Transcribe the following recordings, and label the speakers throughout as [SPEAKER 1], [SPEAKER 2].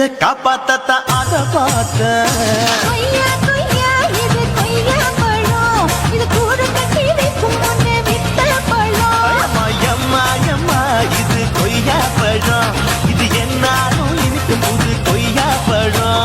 [SPEAKER 1] காப்பாத்தத்த அத பார்த்த இது கொய்யா பழம் இது என்னாலும் இனிக்கும் புது கொய்யா பழம்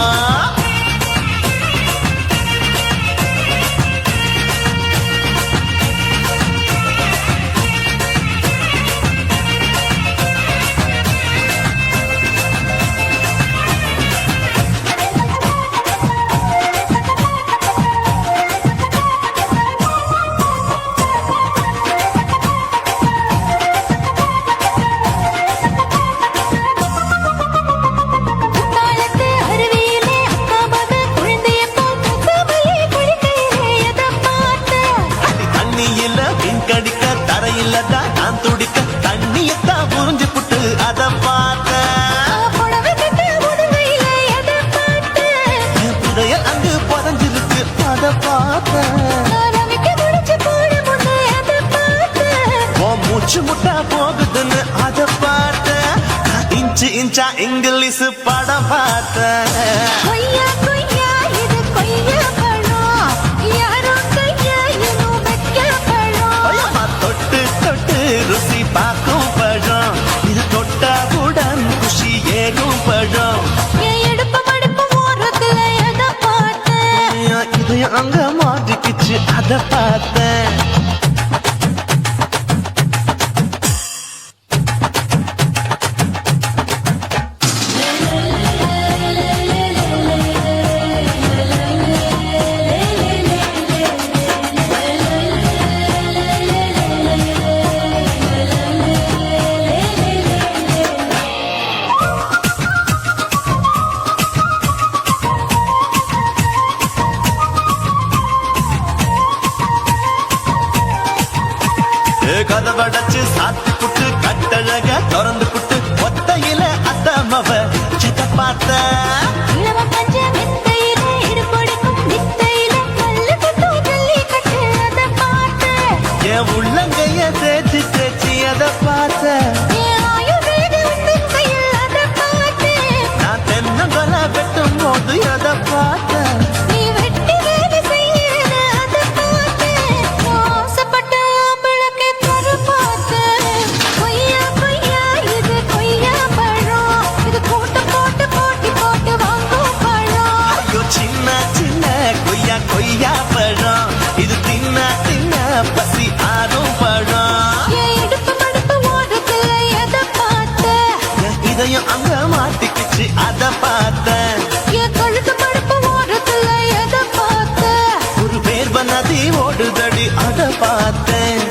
[SPEAKER 1] முட்டா போகுதுன்னு அத பார்த்த இன்ச்சு இன்ச்சா இங்கிலீஷ் படம் பார்த்த தொட்டு தொட்டு ருசி பார்க்கும் பழம் இது தொட்டாவுடன் குஷி ஏறும் பழம் இதயம் அங்க மாட்டிக்கிச்சு அத பார்த்தேன் கதவடைச்சு சாத்தி புட்டு கட்டழக திறந்து புட்டு ஒத்தையில அத்தமவ சித்த பார்த்த என் உள்ளங்கைய தேய்ச்சி தேய்ச்சி அத பார்த்த நான் தென்னங்கொலை வெட்டும் போது அத பார்த்த கொய்யா பழம் இது தின்ன தின்ன பசி ஆறும் பழம் இதயம் அங்க மாட்டிக்கிச்சு அத பார்த்த ஒரு பேர்வ நதி ஓடுதடி அத பார்த்தேன்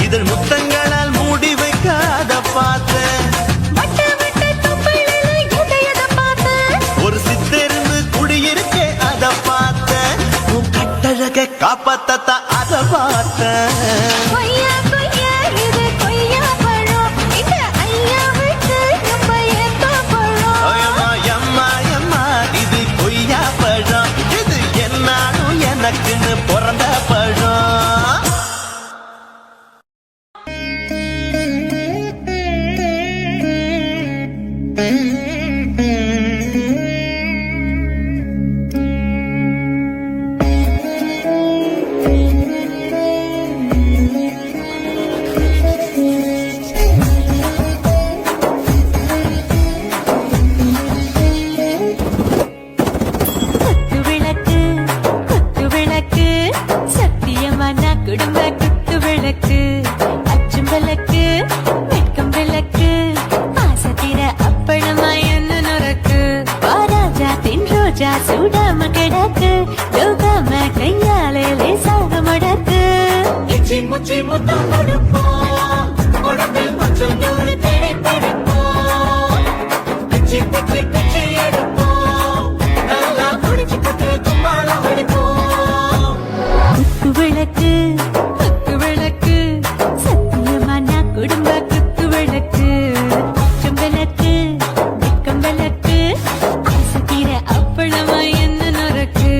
[SPEAKER 1] இதழ் முத்தங்களால் மூடி வைக்க அத பார்த்தேன் காப்பாத்தத்த அத பார்த்த இது கொய்யா பழம் இது என்னாலும் எனக்குன்னு பிறந்த பழம் சூடாம கிடக்கு யோகாம கையாலே லேசாக முடக்கு இச்சி முச்சி முத்தம் கொடுப்போம் உடம்பில் மச்சம் நூறு தேடி பிடிப்போம் பிச்சி பிச்சி பிச்சி எடுப்போம் நல்லா குடிச்சு குத்து கும்பாலம் அடிப்போம் குத்து விளக்கு சத்தியமான குடும்ப குத்து விளக்கு விளக்கு வெக்கம் விளக்கு அப்பளமா என்ன நொறுக்கு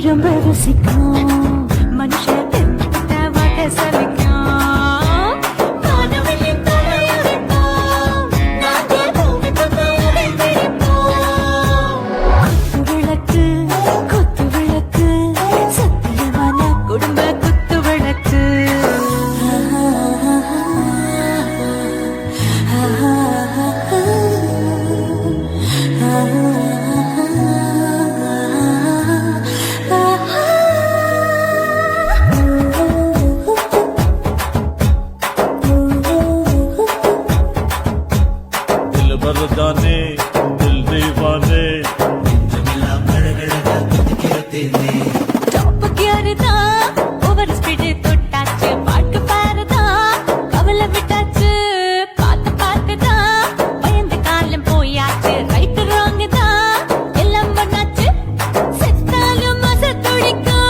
[SPEAKER 2] ரொம்ப ருசிக்கும் மனுஷன் வாட்ட சலிக்கும் வானவெளியின் தலையடிப்போம் நாங்கள் பூமி தொந்தரவை பிடிப்போம் குத்து விளக்கு சத்தியமான குடும்ப குத்து விளக்கு
[SPEAKER 3] மறந்தானே தில் தேவானே
[SPEAKER 1] நெஞ்சமெல்லாம் அழகழகா குதிக்கிறதேனே
[SPEAKER 2] டாப்புக்கு யாருதான் ஓவர் ஸ்பீடு தொட்டாச்சு பாட்டு பாருதான் கவலை விட்டாச்சு பார்த்துதான் பயந்து காலம் போயாச்சு ரைட்டு ராங்கு தான் எல்லாம் பண்ணாச்சு செத்தாலும் மச துடிக்கும்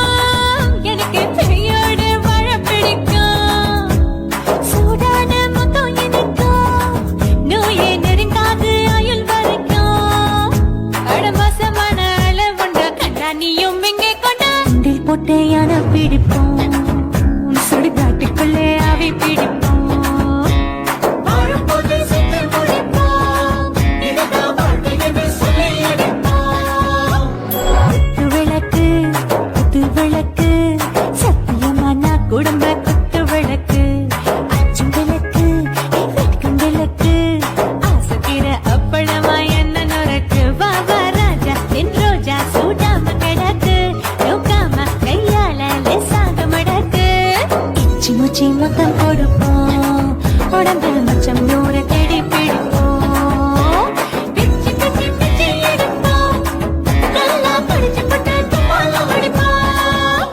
[SPEAKER 2] எனக்கு பெரியோடு வாழ பிடிக்கும் சூடான மொத்தம் எனக்கும் நோயே நெருங்காது ஆயுள் வரைக்கும் அடமோசமான அளவுண்ட கண்டா நீயும் இங்கே கொண்டா உண்டில் போட்டு யானை பிடிப்போம் சுடுகாட்டுக்குள்ளே அவை பிடிப்போம் வாழும்போது செத்து முடிப்போம் இதுதான் வாழ்க்கை என்று சொல்லி அடிப்போம் குத்து விளக்கு சத்தியமான குடும்ப குத்து விளக்கு அச்சும் விளக்கு வெட்கும் விளக்கு ஆசைக்கிற அப்பளமா என்ன நுறக்கு வாவா ராஜா என் ரோஜா சூடாம கிடக்கு நோக்காம கையால லேசாக மடக்கு இச்சி முச்சி மொத்தம் கொடுப்போம் உடம்பு மச்சம் நூறு தேடி பிடிப்போம் பிச்சி பிச்சி பிச்சி எடுப்போம் நல்லா படிச்சு போட்டு துப்பால அடிப்போம்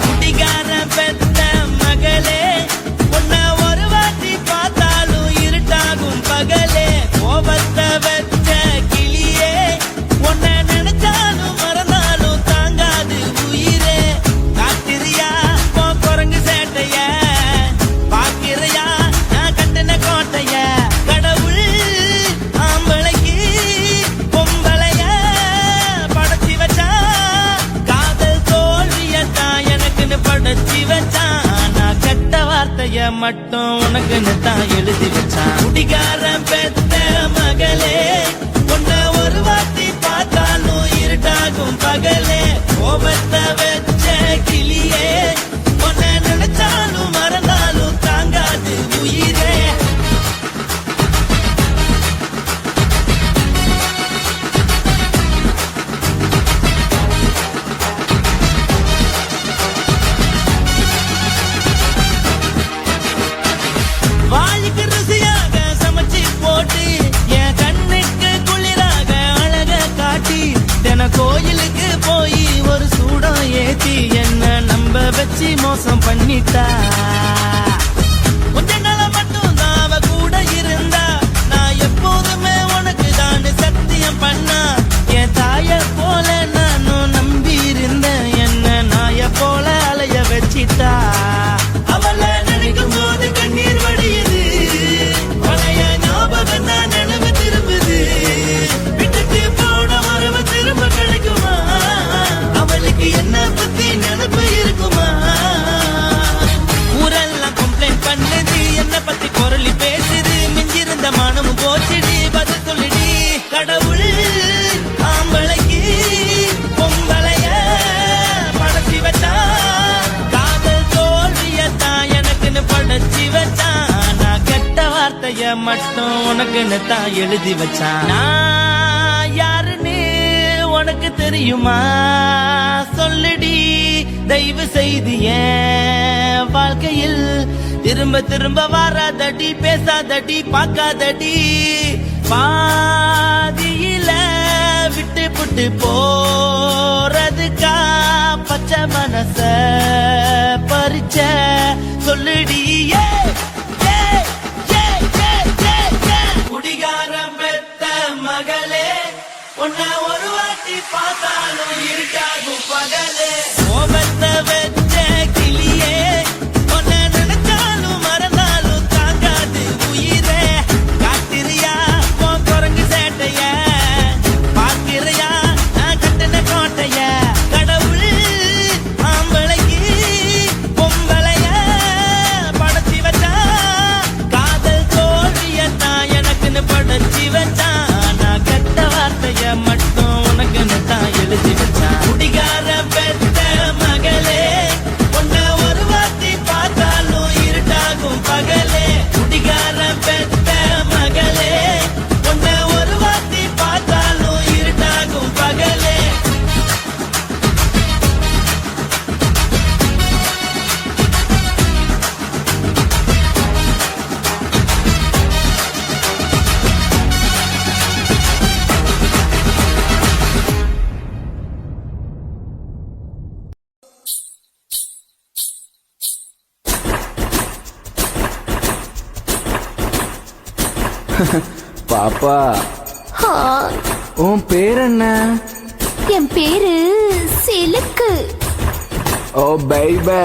[SPEAKER 1] குடிகார பெத்த மகளே உன்னை ஒரு வாட்டி பார்த்தாலும் இருட்டாகும் பகலே கோபத்தை வச்ச கிளியே உன்னை நினைச்சாலும் மறந்தாலும் தாங்காது உயிரே காத்திரியா உன் குரங்கு சேட்டைய பாக்கிறையா நான் கட்டின கோட்டைய கடவுள் ஆம்பளைக்கு பொம்பளைய படைச்சி வச்சா காதல் தோல்வியத்தான் எனக்குன்னு படைச்சி வச்சான் நான் கெட்ட வார்த்தைய மட்டும் உனக்குன்னு தான் எழுதி வச்சான் குடிகாரன் பெத்த மகளே உன்னை ஒரு வாட்டி பார்த்தாலும் இருட்டாகும் பகலே கோபத்தை வச்ச கிளியே உன்னை நினைச்சாலும் மறந்தாலும் தாங்காது உயிரே வாளுக்கு ருசியாக சமைச்சு போட்டு என் கண்ணுக்கு குளிராக அழக காட்டி தின கோயிலுக்கு போய் ஒரு சூடம் ஏத்தி என்ன நம்ப வச்சு மோசம் பண்ணிட்டா கொஞ்ச நாள மட்டும் தான் அவ கூட இருந்தா நான் எப்போதுமே உனக்கு தான் சத்தியம் பண்ணா என் தாய போல நானும் நம்பி இருந்தேன் என்ன நாய போல அலைய வச்சிட்டா அவளை நினைக்கும் போது கண்ணீர் வடியுது பழைய ஞாபகம் தான் நினைவு திரும்புது விட்டுட்டு போன மரபு திரும்ப கிடைக்குமா அவளுக்கு என்ன பத்தி நினைப்பு இருக்குமா ஊரெல்லாம் கம்ப்ளைண்ட் பண்ணுது என்ன பத்தி குரலி பேசுது மிஞ்சிருந்த மானமும் போச்சுடி பதில் சொல்லிடி கடவுள் ஆம்பளைக்கு பொம்பளைய படைச்சி வச்சா காதல் தோல்வியத்தான் எனக்குன்னு படைச்சி வச்சான் நான் கெட்ட வார்த்தைய மட்டும் உனக்குன்னு தான் எழுதி வச்சான் நான் யாருன்னு உனக்கு தெரியுமா சொல்லுடி தயவு செய்து என் வாழ்க்கையில் திரும்ப திரும்ப வராதடி பேசாதடி பார்க்காதடி பாதியில விட்டு புட்டு போறதுக்கா பச்சை மனச பறிச்ச சொல்லுடி ஏ, ஏ, ஏ, ஏ, ஏ. பார்த்தாலும் இருட்டாகும் பகலே கோபத்தை வச்ச கிளியே உன்னை நினைச்சாலும் மறந்தாலும் தாங்காது உயிரே காத்திரியா உன் குரங்கு சேட்டைய பார்க்கிறையா நான் கட்டின கோட்டைய கடவுள் ஆம்பளைக்கு பொம்பளைய படைச்சி வச்சா காதல் தோழியத்தான் எனக்குன்னு படைச்சி வச்சான் நான் கெட்ட வார்த்தைய மட்டும் உனக்குன்னு தான் எழுதி வச்சான் குடிகார பெத்த மகளே உன்னை ஒரு வார்த்தை பார்த்தாலும் இருட்டாகும் பகலே குடிகார பெத்த மகளே உன்னை ஒரு வார்த்தை பார்த்தாலும் இருட்டாகும் பகலே
[SPEAKER 4] பாப்பா
[SPEAKER 2] ஹாய்,
[SPEAKER 4] உன் பேர் என்ன?
[SPEAKER 2] என் பேரு சிலுக்கு.
[SPEAKER 4] ஓ பைபே,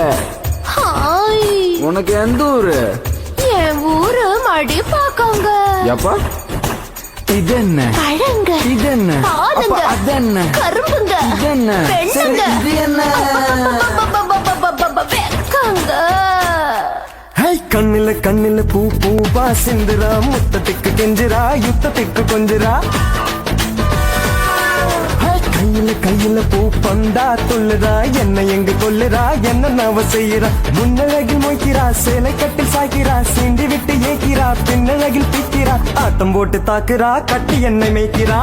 [SPEAKER 2] ஹாய்,
[SPEAKER 4] உனக்கு எந்த ஊரு?
[SPEAKER 2] என் ஊரு மடிப்பாக்கங்க.
[SPEAKER 4] எப்பா இது என்ன?
[SPEAKER 2] பழங்க,
[SPEAKER 4] இது என்ன?
[SPEAKER 2] பாலுங்க,
[SPEAKER 4] அப்ப அது என்ன?
[SPEAKER 2] கரும்புங்க,
[SPEAKER 4] இது என்ன?
[SPEAKER 2] பெண்ணுங்க,
[SPEAKER 4] சரி, இது என்ன?
[SPEAKER 2] வெக்கங்க.
[SPEAKER 5] ஹை கண்ணில கண்ணில பூ பூவா சிந்துரா முத்தத்துக்கு கெஞ்சிரா யுத்தத்துக்கு கொஞ்சிரா ஹை கையில கையில பூ பந்தா துள்ளுறா என்ன எங்க கொல்லுறா என்ன நவ செய்யறா முன்னழகில் மொய்க்கிறா சேலை கட்டில் சாய்க்கிறா சீண்டி விட்டு ஏக்கிறா பின்னழகில் பிக்கிறா ஆட்டம் போட்டு தாக்குறா கட்டி என்னை மேய்க்கிறா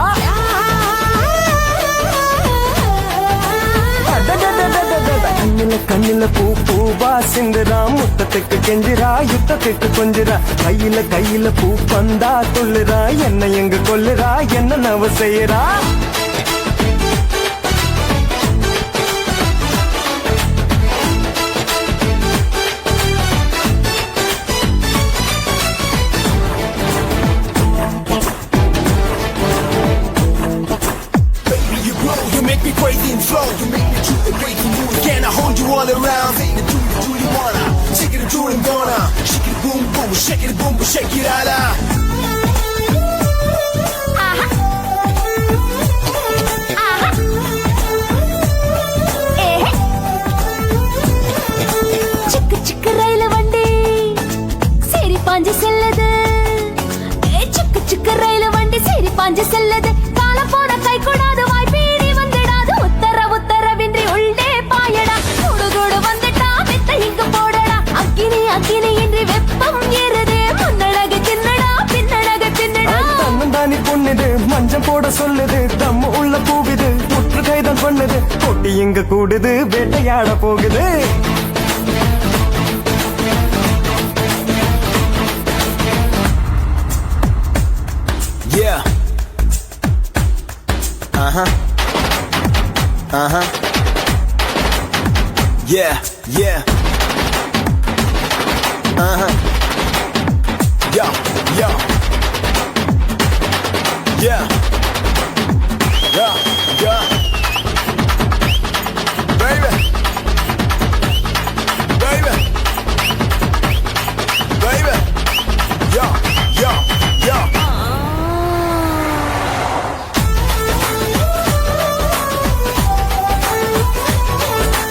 [SPEAKER 5] கண்ணில கண்ணில பூ பூவா சிந்துரா முத்தத்துக்கு கெஞ்சிரா யுத்தத்துக்கு கொஞ்சிரா கையில கையில பூ பந்தா துள்ளுறா என்ன எங்க கொல்லுறா என்ன நவ செய்யறா
[SPEAKER 6] You make me crazy and flow. You make me choose the crazy mood. Can I hold you all around? Say the do you wanna? Shake it, do it, gonna. Shake it, boom, boom, shake it, boom, boom, shake it, ala.
[SPEAKER 2] ஆஹா. ஆஹா. ஏஹே. சிக்கு சிக்கு ரயில வண்டி சரி பாஞ்சு செல்லது. சிக்கு சிக்கு ரயில வண்டி சரி பாஞ்சு செல்லது. கால போன கை கூடாது வாய் பீடி வந்துடாது. உத்தரவின்றி உள்ளே பாயடா. குடு குடு வந்துட்டா வித்த இங்கு போடடா. அக்கினி அக்கினி இன்றி வெப்பம் ஏறுது. முன்னழகு சின்னடா பின்னழகு பின்னடா.
[SPEAKER 5] தன்னந்தானி பொண்ணுது மஞ்சம் போட சொல்லுது தம்ம உள்ள போகுது முற்று கைதான் பண்ணுது கொட்டி இங்க கூடுது வேட்டையாட போகுது
[SPEAKER 6] Yeah. Yeah, yeah. Yo, yo. Yeah. Yeah, yeah. Baby. Baby. Baby. Yo, yo, yo.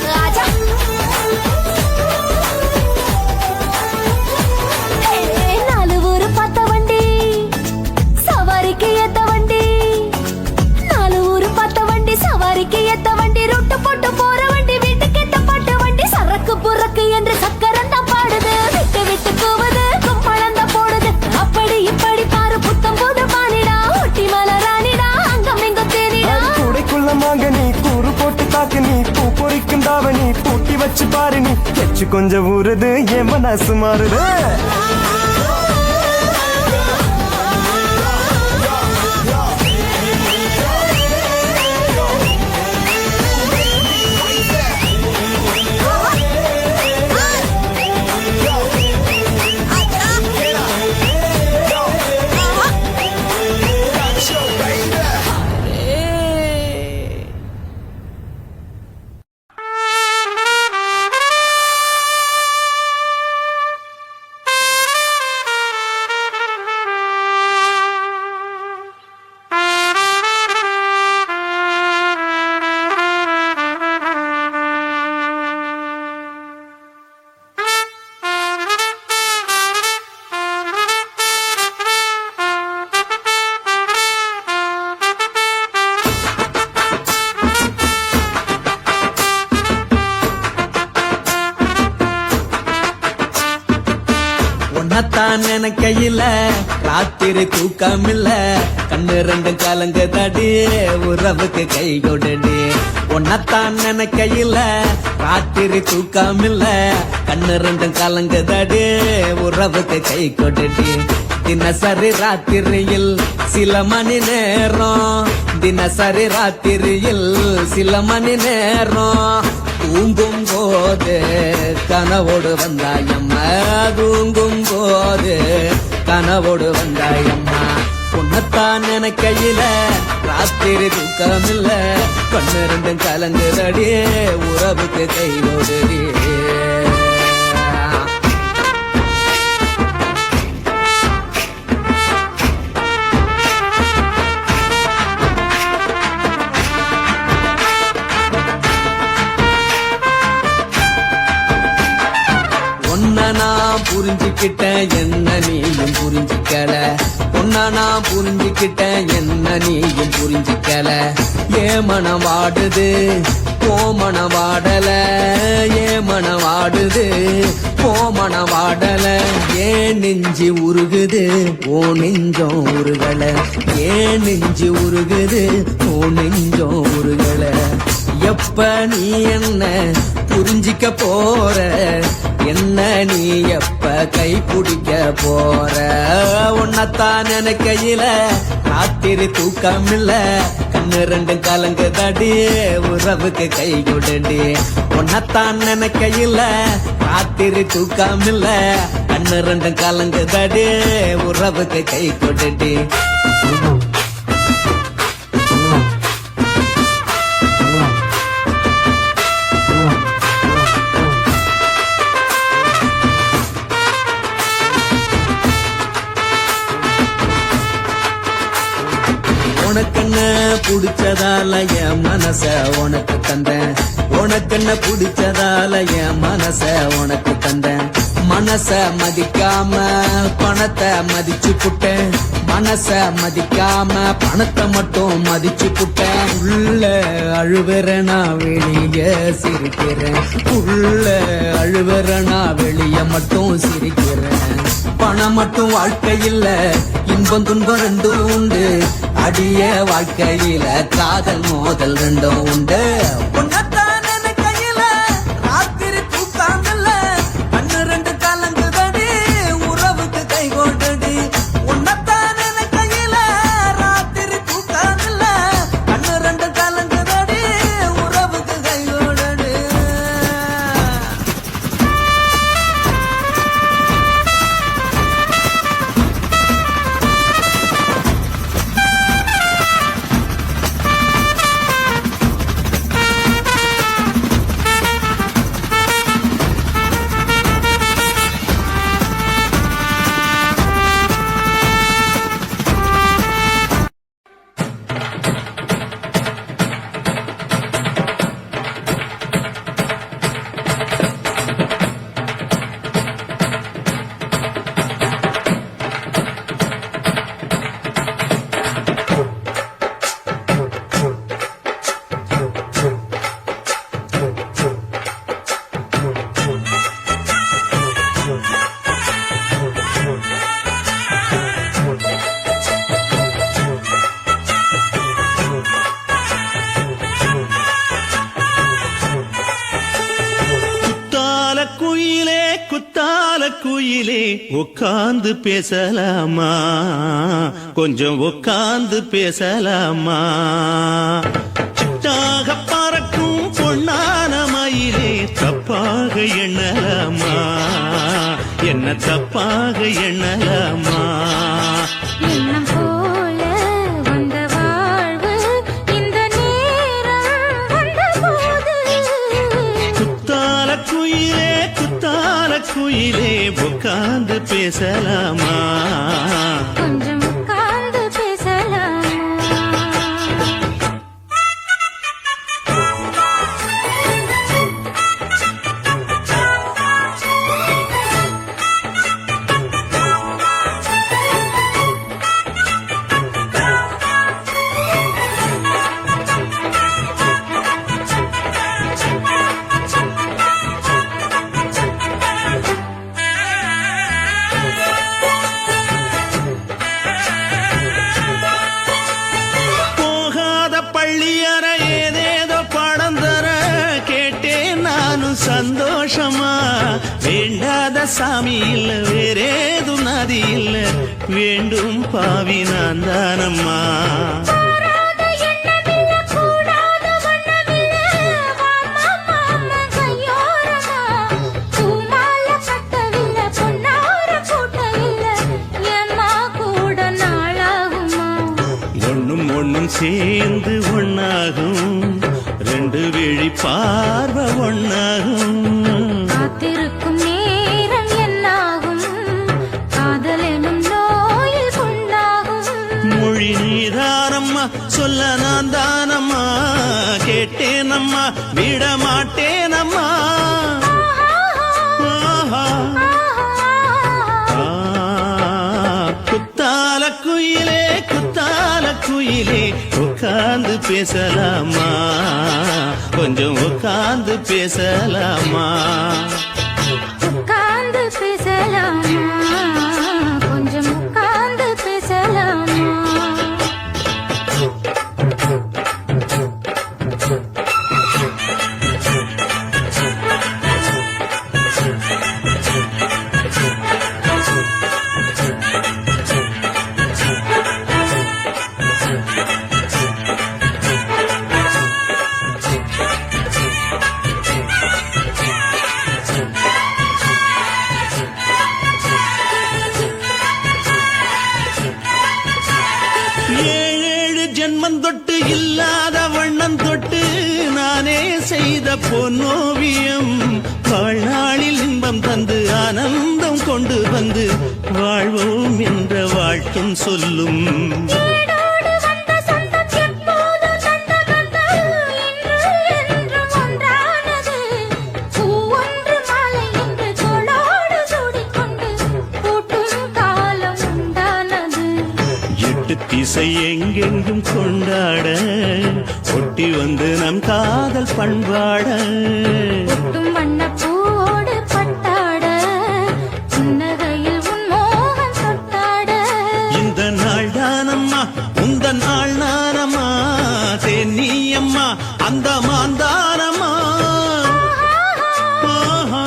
[SPEAKER 2] ராஜா. நாலு ஊரு பார்த்த வண்டி சவாரிக்கு ஏத்த வண்டி. நாலு ஊரு பார்த்த வண்டி சவாரிக்கு ஏத்த வண்டி. ரொட்டு போட்டு போற வண்டி வீட்டுக்கு ஏத்த பாட்டு வண்டி. சரக்கு புறக்கு என்று சக்கரம் தான் பாடுது. விட்டு விட்டு போவது கும்பளம் தான் போடுது. அப்படி இப்படி பாரு புத்தம் புது பானிடா. ஒட்டி மலராணிடா அங்கம் எங்கும் தேனிடா.
[SPEAKER 5] கூடைக்குள்ள மாங்க நீ கூறு போட்டு தாக்கு நீ பூ பொறிக்கும் தாவணி பூட்டி வச்சு பாரு நீ எச்சு கொஞ்சம் ஊறுது என் மனசு மாறுது
[SPEAKER 1] உன்னத்தான் நினைக்கையில ராத்திரி தூக்கமில்ல கண்ணு ரெண்டும் கலங்குதடி உறவுக்கு கை கொடுடி உன்னத்தான் நினைக்கையில ராத்திரி தூக்கமில்ல கண்ணு ரெண்டும் கலங்குதடி உறவுக்கு கை கொடுடி தினசரி ராத்திரியில் சில மணி நேரம் தினசரி ராத்திரியில் சில மணி நேரம் தூங்கும் போது கனவோடு வந்தாயம்மா தூங்கும் போது கனவோடு வந்தாயம்மா உன்னத்தான் நினைக்கையில ராத்திரி தூக்கமில்ல கண்ணு ரெண்டும் கலங்குதடி உறவுக்கு கையோடுடி நான் புரிஞ்சுக்கிட்டேன் என்ன நீயும் புரிஞ்சுக்கல உன்ன நான் புரிஞ்சுக்கிட்டேன் என்ன நீயும் புரிஞ்சுக்கல ஏன் மனம் வாடுது போ மனம் வாடல ஏன் மனம் வாடுது போ மனம் வாடல ஏன் நெஞ்சு உருகுது ஓ நெஞ்சம் உருகல ஏன் நெஞ்சு உருகுது ஓ நெஞ்சம் உருகல எப்ப நீ என்ன புரிஞ்சிக்க போற என்ன நீ எப்ப கை பிடிக்க போற உன்னத்தான் நினைக்கையில ராத்திரி தூக்கமில்ல கண்ணு ரெண்டும் கலங்குதடி உறவுக்கு கை கொடுடி உன்னத்தான் நினைக்கையில ராத்திரி தூக்கமில்ல கண்ணு ரெண்டும் கலங்குதடி உறவுக்கு கை கொடுடி உனக்கென்ன புடிச்சதால என் மனச உனக்கு தந்தேன் உனக்கென்ன புடிச்சதால என் மனச உனக்கு தந்தேன் மனச மதிக்காம பணத்தை மதிச்சு புட்டேன் மனச மதிக்காம பணத்தை மட்டும் மதிச்சு புட்டேன் உள்ள அழுவற நான் வெளிய சிரிக்கிறேன் உள்ள அழுவற நான் வெளிய மட்டும் சிரிக்கிறேன் பணம் மட்டும் வாழ்க்கையில் இன்பம் துன்பம் ரெண்டும் உண்டு அடிய வாழ்க்கையில காதல் மோதல் ரெண்டும் உண்டு உன்னத்தான் நினைக்கையில ராத்திரி தூக்காமல்ல கண்ணு ரெண்டு கலங்குதடி உறவுக்கு கை கொண்டடி உன்னத்தான் நினைக்கையில ராத்திரி தூக்காமல்ல கண்ணு ரெண்டு கலங்குதடி உறவுக்கு கை கொண்டடி
[SPEAKER 3] குயிலே உட்கார்ந்து பேசலாமா கொஞ்சம் உட்கார்ந்து பேசலாமா சிட்டாக பறக்கும் பொன்னான மயிலே தப்பாக எண்ணலாமா என்ன தப்பாக எண்ணலாமா
[SPEAKER 2] எண்ணம் போல வந்த வாழ்வு இந்த நேரம் வந்தபோது
[SPEAKER 3] குத்தால குயிலே உட்கார்ந்து பேசலாமா
[SPEAKER 2] கொஞ்சம் உட்கார்ந்து பேசலாம்
[SPEAKER 3] சாமி இல்ல வேறேதும் நதி இல்ல வேண்டும் பாவி நான் தானம்மா
[SPEAKER 2] கூடாத எண்ணமில்ல, கூடாத வண்ணமில்ல, வாமா மாமா கையோரமா. பூமாலை கட்டவில்லை, பொன்னார கூட்டவில்லை, ஏம்மா கூட நாளாகுமா?
[SPEAKER 3] ஒண்ணும் சேர்ந்து ஒண்ணாகும் ரெண்டு விழி பார்வை ஒண்ணாகும்
[SPEAKER 2] காத்திருக்கும் நேரம் என்னாகும்? காதல் எனும் நோயில் புண்ணாகும்.
[SPEAKER 3] மொழி நீதானம்மா சொல்ல நான் தானம்மா கேட்டேனம்மா விட மாட்டேனம்மா ஆஹா. குத்தால குயிலே குத்தால குயிலே உட்கார்ந்து பேசலாமா கொஞ்சம் உட்கார்ந்து பேசலாமா
[SPEAKER 2] உட்கார்ந்து பேசலாமா? கொஞ்சம் உட்கார்ந்து பேசலாமா?
[SPEAKER 3] ஏழேழு ஜென்மம் தொட்டு இல்லாத வண்ணம் தொட்டு நானே செய்த பொன்னோவியம் வாழ்நாளில் இன்பம் தந்து ஆனந்தம் கொண்டு வந்து வாழ்வோம் என்ற வாழ்த்தும் சொல்லும்
[SPEAKER 2] ஏடோடு வந்த சொந்தம் எப்போதும் தந்த பந்தம் இன்று என்றும் ஒன்றானது. பூ ஒன்று மாலை என்று தோளோடு சூடிக்கொண்டு பூட்டும் காலம் உண்டானது.
[SPEAKER 3] எட்டு திசை எங்கெங்கும் கொண்டாட ஒட்டி வந்து நம் காதல் பண்பாட
[SPEAKER 2] ஒட்டும் வண்ணப் பூவோடு பட்டாட, புன்னகையில் உன் மோகம் தொட்டாட.
[SPEAKER 3] இந்த நாள் தானம்மா உந்த நாள் நானம்மா தென்னியம்மா அந்த மாந்தானம்மா ஆஹா.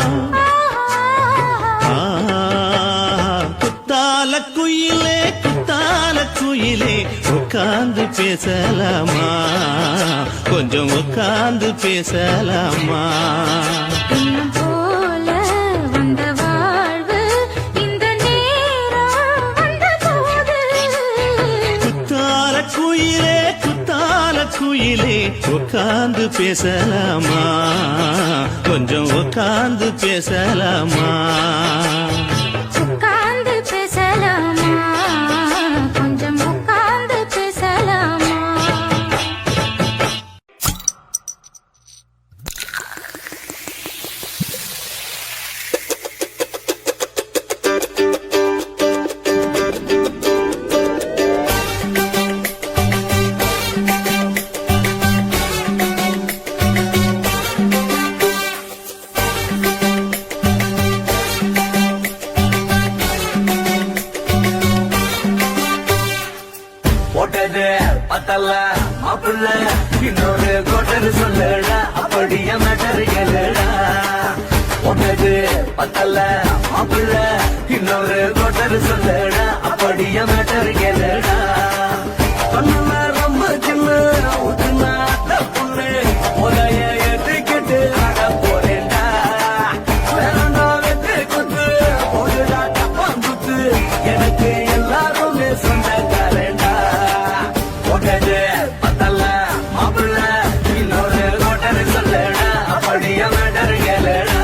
[SPEAKER 3] குத்தால குயிலே குத்தால குயிலே உட்கார்ந்து பேசலாமா கொஞ்சம் உட்கார்ந்து பேசலாமா
[SPEAKER 2] இன்னும் போல வந்த வாழ்வு இந்த நேரம் வந்தபோது.
[SPEAKER 3] குத்தால குயிலே குத்தால குயிலே உட்கார்ந்து பேசலாமா கொஞ்சம் உட்கார்ந்து பேசலாமா
[SPEAKER 2] உட்கார்ந்து பேசலாமா? கொஞ்சம் உட்கார்ந்து பேசலாமா?
[SPEAKER 5] போட்டது பத்தல்ல மாப்பிள்ள இன்னொரு கோட்டர் சொல்லடா அப்படியே மேட்டர் கேளுடா போட்டது பத்தல்ல மாப்பிள்ள இன்னொரு கோட்டர் சொல்லடா அப்படியே மேட்டர் கேளுடா பண்ணல ரொம்ப சின்ன ஊத்துனா புண்ணு உதய ஏற்றுக்கிட்டு ஆட போறேன்டா வேறண்டா வெத்து குத்து போடுடா டப்பான் குத்து எனக்கு எல்லாருமே சொந்தக்காரண்டா போட்டது பத்தல்ல மாப்பிள்ள இன்னொரு கோட்டர் சொல்லடா அப்படியே மேட்டர் கேளுடா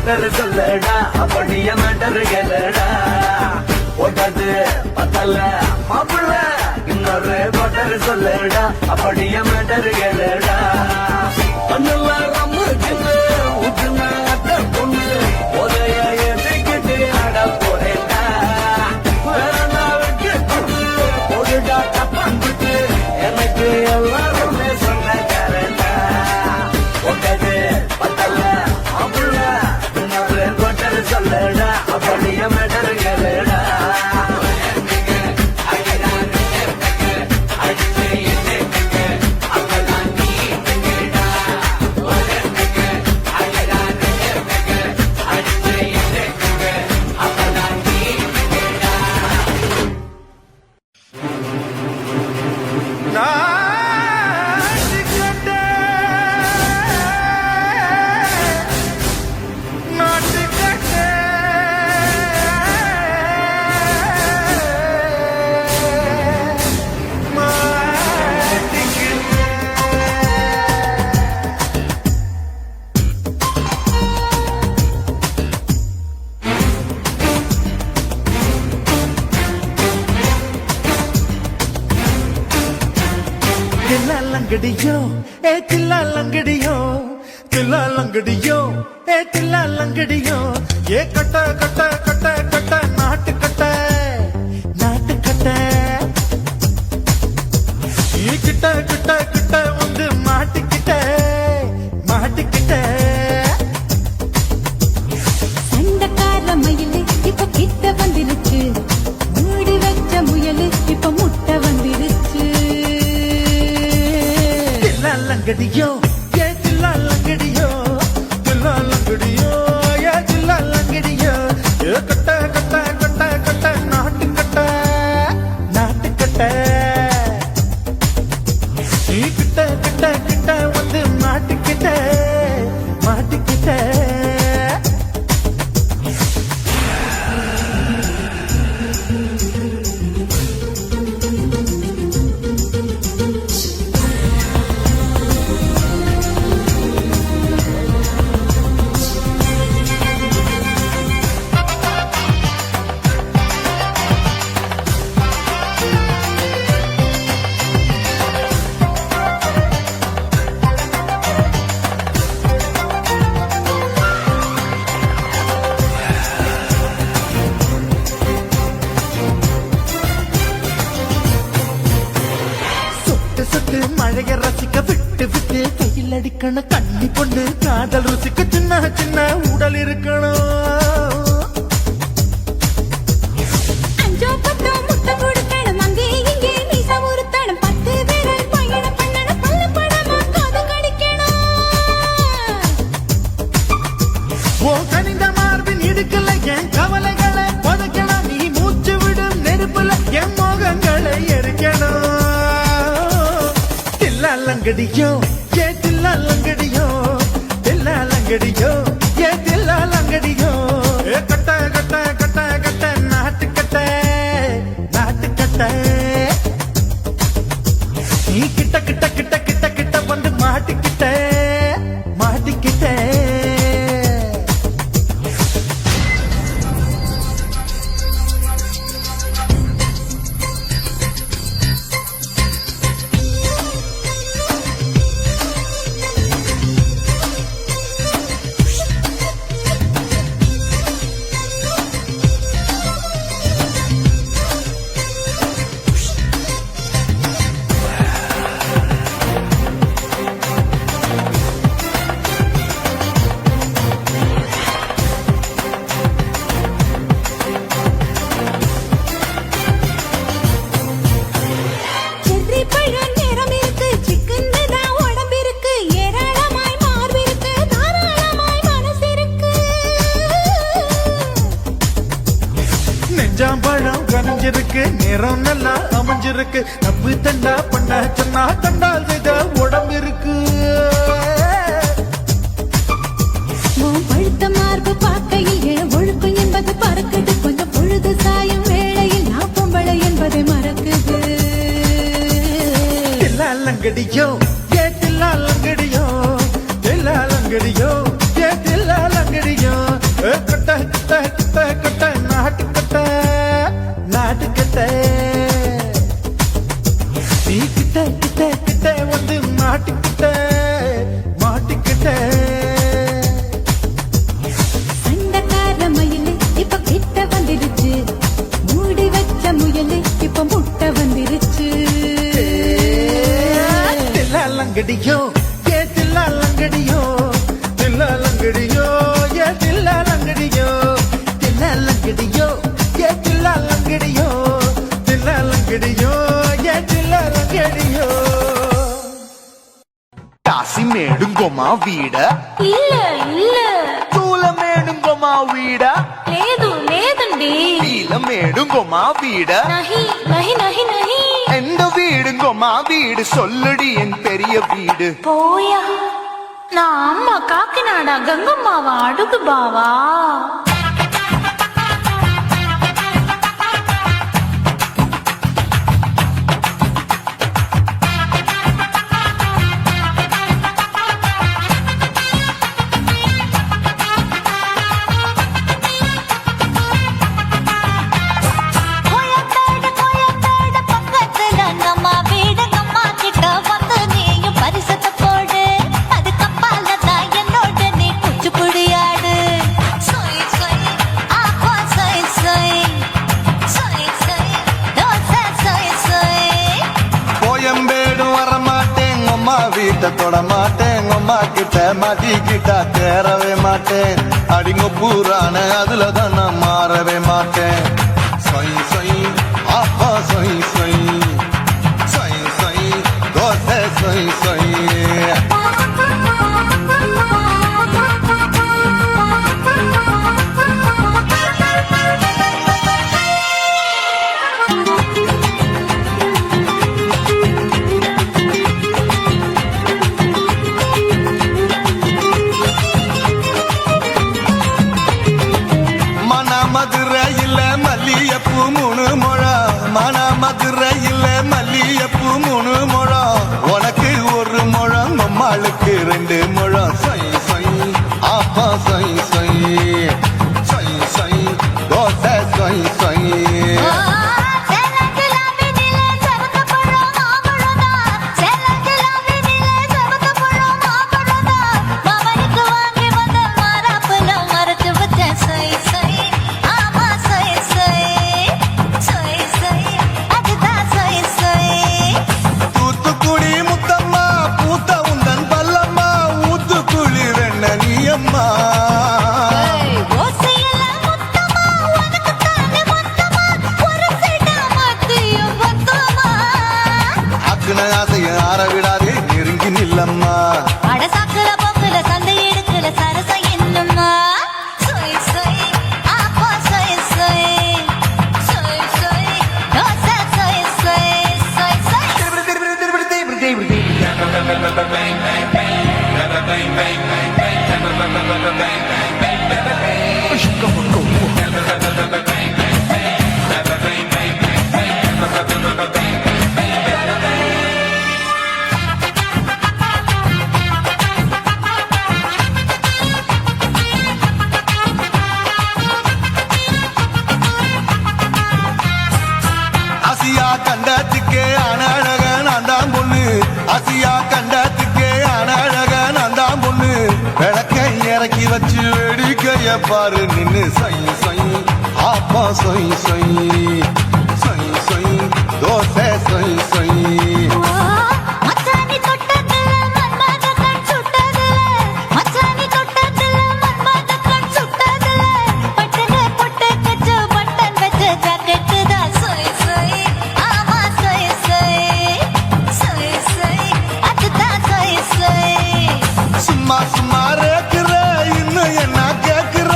[SPEAKER 5] கொட்டரு சொல்லடா அப்படிய மேட்டரு கேளடா ஒட்டது பத்தல மாப்பிள்ள இன்னொரு கொட்டரு சொல்லடா அப்படிய மேட்டரு கேளடா அண்ணெல்லாம் ரம்மு கிண்டு ஊத்துனா அத்த பொண்ணு உதய ஏற்றிக்கிட்டு ஆட போறேன்டா வேறனா வெட்டி போடுடா தப்பான்பிட்டு எனக்கு எல்லாருமே சொன்னக்காரண்டா ஒட்டது பத்தல மாப்பிள்ள இன்னொரு கொட்டரு சொல்லடா அப்படிய மேட்டரு கேளடா
[SPEAKER 1] தில்லாலங்கடியோ ஏ தில்லாலங்கடியோ தில்லாலங்கடியோ ஏ தில்லாலங்கடியோ ஏ கட்ட கட்ட கட்ட கட்ட நாட்டு கட்ட நாட்டு கட்ட நீ கிட்ட கிட்ட கிட்ட வந்து மாட்டிக்கிட்ட மாட்டிக்கிட்ட
[SPEAKER 2] சண்டக்கார மயிலு இப்ப கிட்ட வந்துருச்சு மூடி வச்ச முயலு இப்ப முட்டை வந்துருச்சு
[SPEAKER 1] தில்லாலங்கடியோ ஏ தில்லாலங்கடியோ தில்லாலங்கடியோ ஏ தில்லாலங்கடியோ ஏ கட்ட கட்ட கட்ட கட்ட நாட்டு கட்ட நாட்டு கட்ட நீ கிட்ட கிட்ட கிட்ட வந்து மாட்டிக்கிட்ட மாட்டிக்கிட்ட சொட்டு மழைய ரசிக்க விட்டு விட்டு கையில் அடிக்கணும் கண்ணி பொண்ணு காதல் ருசிக்க சின்ன சின்ன உடல் இருக்கணும்
[SPEAKER 2] அஞ்சோ பத்தோ முட்டை கொடுக்கணும் அங்கே இங்கே மீச உறுத்தணும் 10 விரல் பயணம் பண்ணணும் பல்ல படமா காது கடிக்கணும்
[SPEAKER 1] ஓ கனிந்த மார்பின் இடுக்கல என் கவலைகளை புதைக்கணும் நீ மூச்சு விடும் நெருப்புல என் மோகங்களை எரிக்கணும் தில்லாலங்கடியோ ஏ தில்லாலங்கடியோ தில்லாலங்கடியோ ஏ தில்லாலங்கடியோ ஏ கட்ட கட்ட கட்ட கட்ட நாட்டு கட்ட நாட்டு கட்ட நீ கிட்ட கிட்ட கிட்ட கிட்ட கிட்ட வந்து மாட்டிக்கிட்ட மாட்டிக்கிட்ட
[SPEAKER 2] செர்ரி பழம் நேரம் இருக்கு சிக்கன்னு தான் உடம்பு இருக்கு ஏராளமாய் மார்பு இருக்கு தாராளமாய் மனசு இருக்கு
[SPEAKER 1] நெஞ்சாம்பழம் கனிஞ்சிருக்கு நிறம் நல்லா அமைஞ்சிருக்கு தப்பு தண்டா பண்ண சொன்னா தண்டால் செய்த உடம்பு இருக்கு
[SPEAKER 2] உன் பழுத்த மார்பு பார்க்கையில் என் ஒழுக்கம் என்பது பறக்குது கொஞ்சம் பொழுது சாயும் வேளையில் நான் பொம்பளை என்பதை மறக்குது
[SPEAKER 1] தில்லாலங்கடியோ ஏ தில்லாலங்கடியோ தில்லாலங்கடியோ ஏ தில்லாலங்கடியோ
[SPEAKER 5] கட்ட கட்ட கட்ட கட்ட நாட்டு கட்ட நாட்டு கட்ட நீ கிட்ட கிட்ட கிட்ட வந்து மாட்டிக்கிட்ட மாட்டிக்கிட்ட
[SPEAKER 2] சண்டக்கார மயிலு இப்ப கிட்ட வந்துருச்சு மூடி வச்ச முயலு இப்ப முட்டை வந்துருச்சு
[SPEAKER 5] தில்லாலங்கடியோ ஏ தில்லாலங்கடியோ தில்லாலங்கடியோ ஏ தில்லாலங்கடியோ தில்லாலங்கடியோ ஏ தில்லாலங்கடியோ தில்லாலங்கடியோ ஏ தில்லாலங்கடியோ
[SPEAKER 7] కాసిమేడుంగోమా వీడ
[SPEAKER 2] இல்ல இல்ல
[SPEAKER 7] చూలమేడుంగోమా వీడ
[SPEAKER 2] లేదు లేదండి
[SPEAKER 7] నీలమేడుంగోమా వీడ
[SPEAKER 2] నహి నహి నహి నహి
[SPEAKER 7] எந்த வீடுங்கோமா வீடு சொல்லுடி என் பெரிய வீடு
[SPEAKER 2] போயா நான் அம்மா காக்கிநாடா கங்கம்மாவா அடுகு பாவா
[SPEAKER 7] கோயம்பேடும் வரமாட்டேன் அம்மா வீட்டை தொட மாட்டேன் அம்மா கிட்ட மாட்டிக்கிட்டா தேரவே மாட்டேன் அடிங்க பூரான அதுல தான் நான் மாறவே மாட்டேன் சொய் சொய் அப்பா சொய் சொய் சொய் சொய் தோசை சொய் சொய் மதுரையில் மல்லியப்பூ 3 முழம் மன மதுரையில் மல்லியப்பூ 3 முழம் உனக்கு 1 முழம் அம்மாளுக்கு 2 முழம் சொய் சொய் ஆப்பா சொய் சொய் சொய் சொய் தோசை சொய் சொய் ஆசைய ஆற விடாதே நெருங்கி நில்லம்மா
[SPEAKER 2] அடசாக்குல போக்குல சந்தை எடுக்கல சரச என்னம்மா சொய் சொய் ஆப்பா சொய் சொய் சொய் சொய் தோசை சொய் சொய் சொய் சொய்
[SPEAKER 7] ஆசியா கண்டத்துக்கே அனழக நான் தான் பொண்ணு ஆசியா கண்டத்துக்கே அனழக நான் தான் பொண்ணு விளக்கை இறக்கி வச்சு வேடிக்கைய பாரு நின்னு சொய் சொய் ஆப்பா சொய் சொய் சொய் சொய் தோசை சொய் சொய்
[SPEAKER 2] மச்சானி தொட்டதுல மன்மத கண் சுட்டதுல மச்சானி தொட்டதுல மன்மத கண் சுட்டதுல பட்டன பொட்டு கச்சு பட்டன் வச்ச ஜாக்கெட் தான் சொய் சொய் ஆமா சொய் சொய் சொய் சொய் அதுதான் சொய் சொய்
[SPEAKER 7] சும்மா சும்மா ரேக்குற இன்னும் என்ன கேக்குற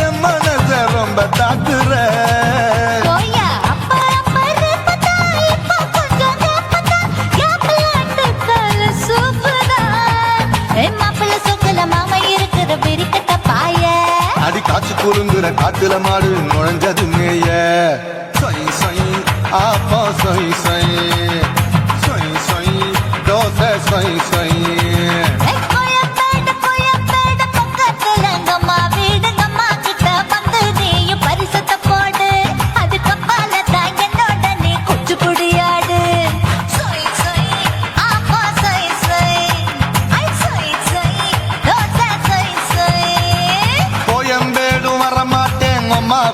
[SPEAKER 7] என் மனச ரொம்ப தாக்குற
[SPEAKER 2] போயா அப்பா அப்பா ரப்பதா இப்ப கொஞ்சம் ரப்பதா யாப்பலாண்டு கால சூப்பரா ஏ மாப்பிள்ள சொக்கல மாமா இருக்குது பிரிக்கட்ட பாய
[SPEAKER 7] அடி காய்ச்சி குறுங்குற காட்டுல மாடு நுழைஞ்சது மேய சொய் சொய் ஆப்பா சொய் சொய் சொய் சொய் தோசை சொய் சொய்
[SPEAKER 2] கோயம்பேடு பக்கத்துல எங்கம்மா வீடு அம்மா கிட்ட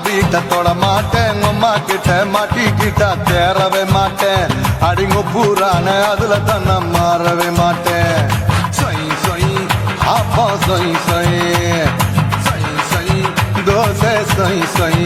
[SPEAKER 7] வீட்டை தொட மாட்டேன் அம்மா கிட்ட மாட்டிக்கிட்டா தேரவே மாட்டேன் அடிங்க பூரான அதுல தன்னை மாறவே மாட்டேன் சொய் சொய் அப்பா சொய் சொய் சொய் சொய் தோசை சொய் சொய்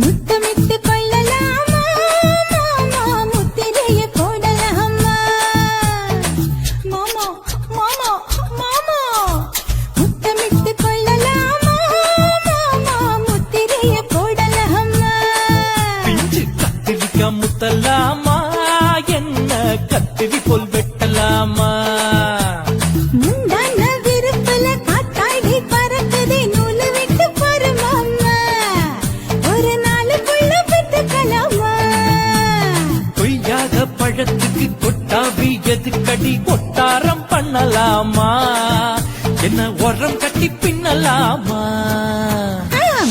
[SPEAKER 2] முத்தமிட்டு கொள்ளலாமா மாமா முத்திரைய போடலாமா மாமா மாமா மாமா முத்தமிட்டு கொள்ளலாமா மாமா முத்திரைய போடலாமா
[SPEAKER 1] பிஞ்சு கத்திரிக்கா முத்தலாமா என்ன கத்திரி போல் வெட்டலாமா
[SPEAKER 2] முந்தான விருப்பல காத்தாடி பறக்குதே நூலு விட்டு பரமாமா ஒரு நாளுக்குள்ள பெற்றுக்கலாமா
[SPEAKER 1] கொய்யாத பழத்துக்கு கொட்டாவி எதுக்கடி கொட்டாரம் பண்ணலாமா என்ன உரம் கட்டி பின்னலாமா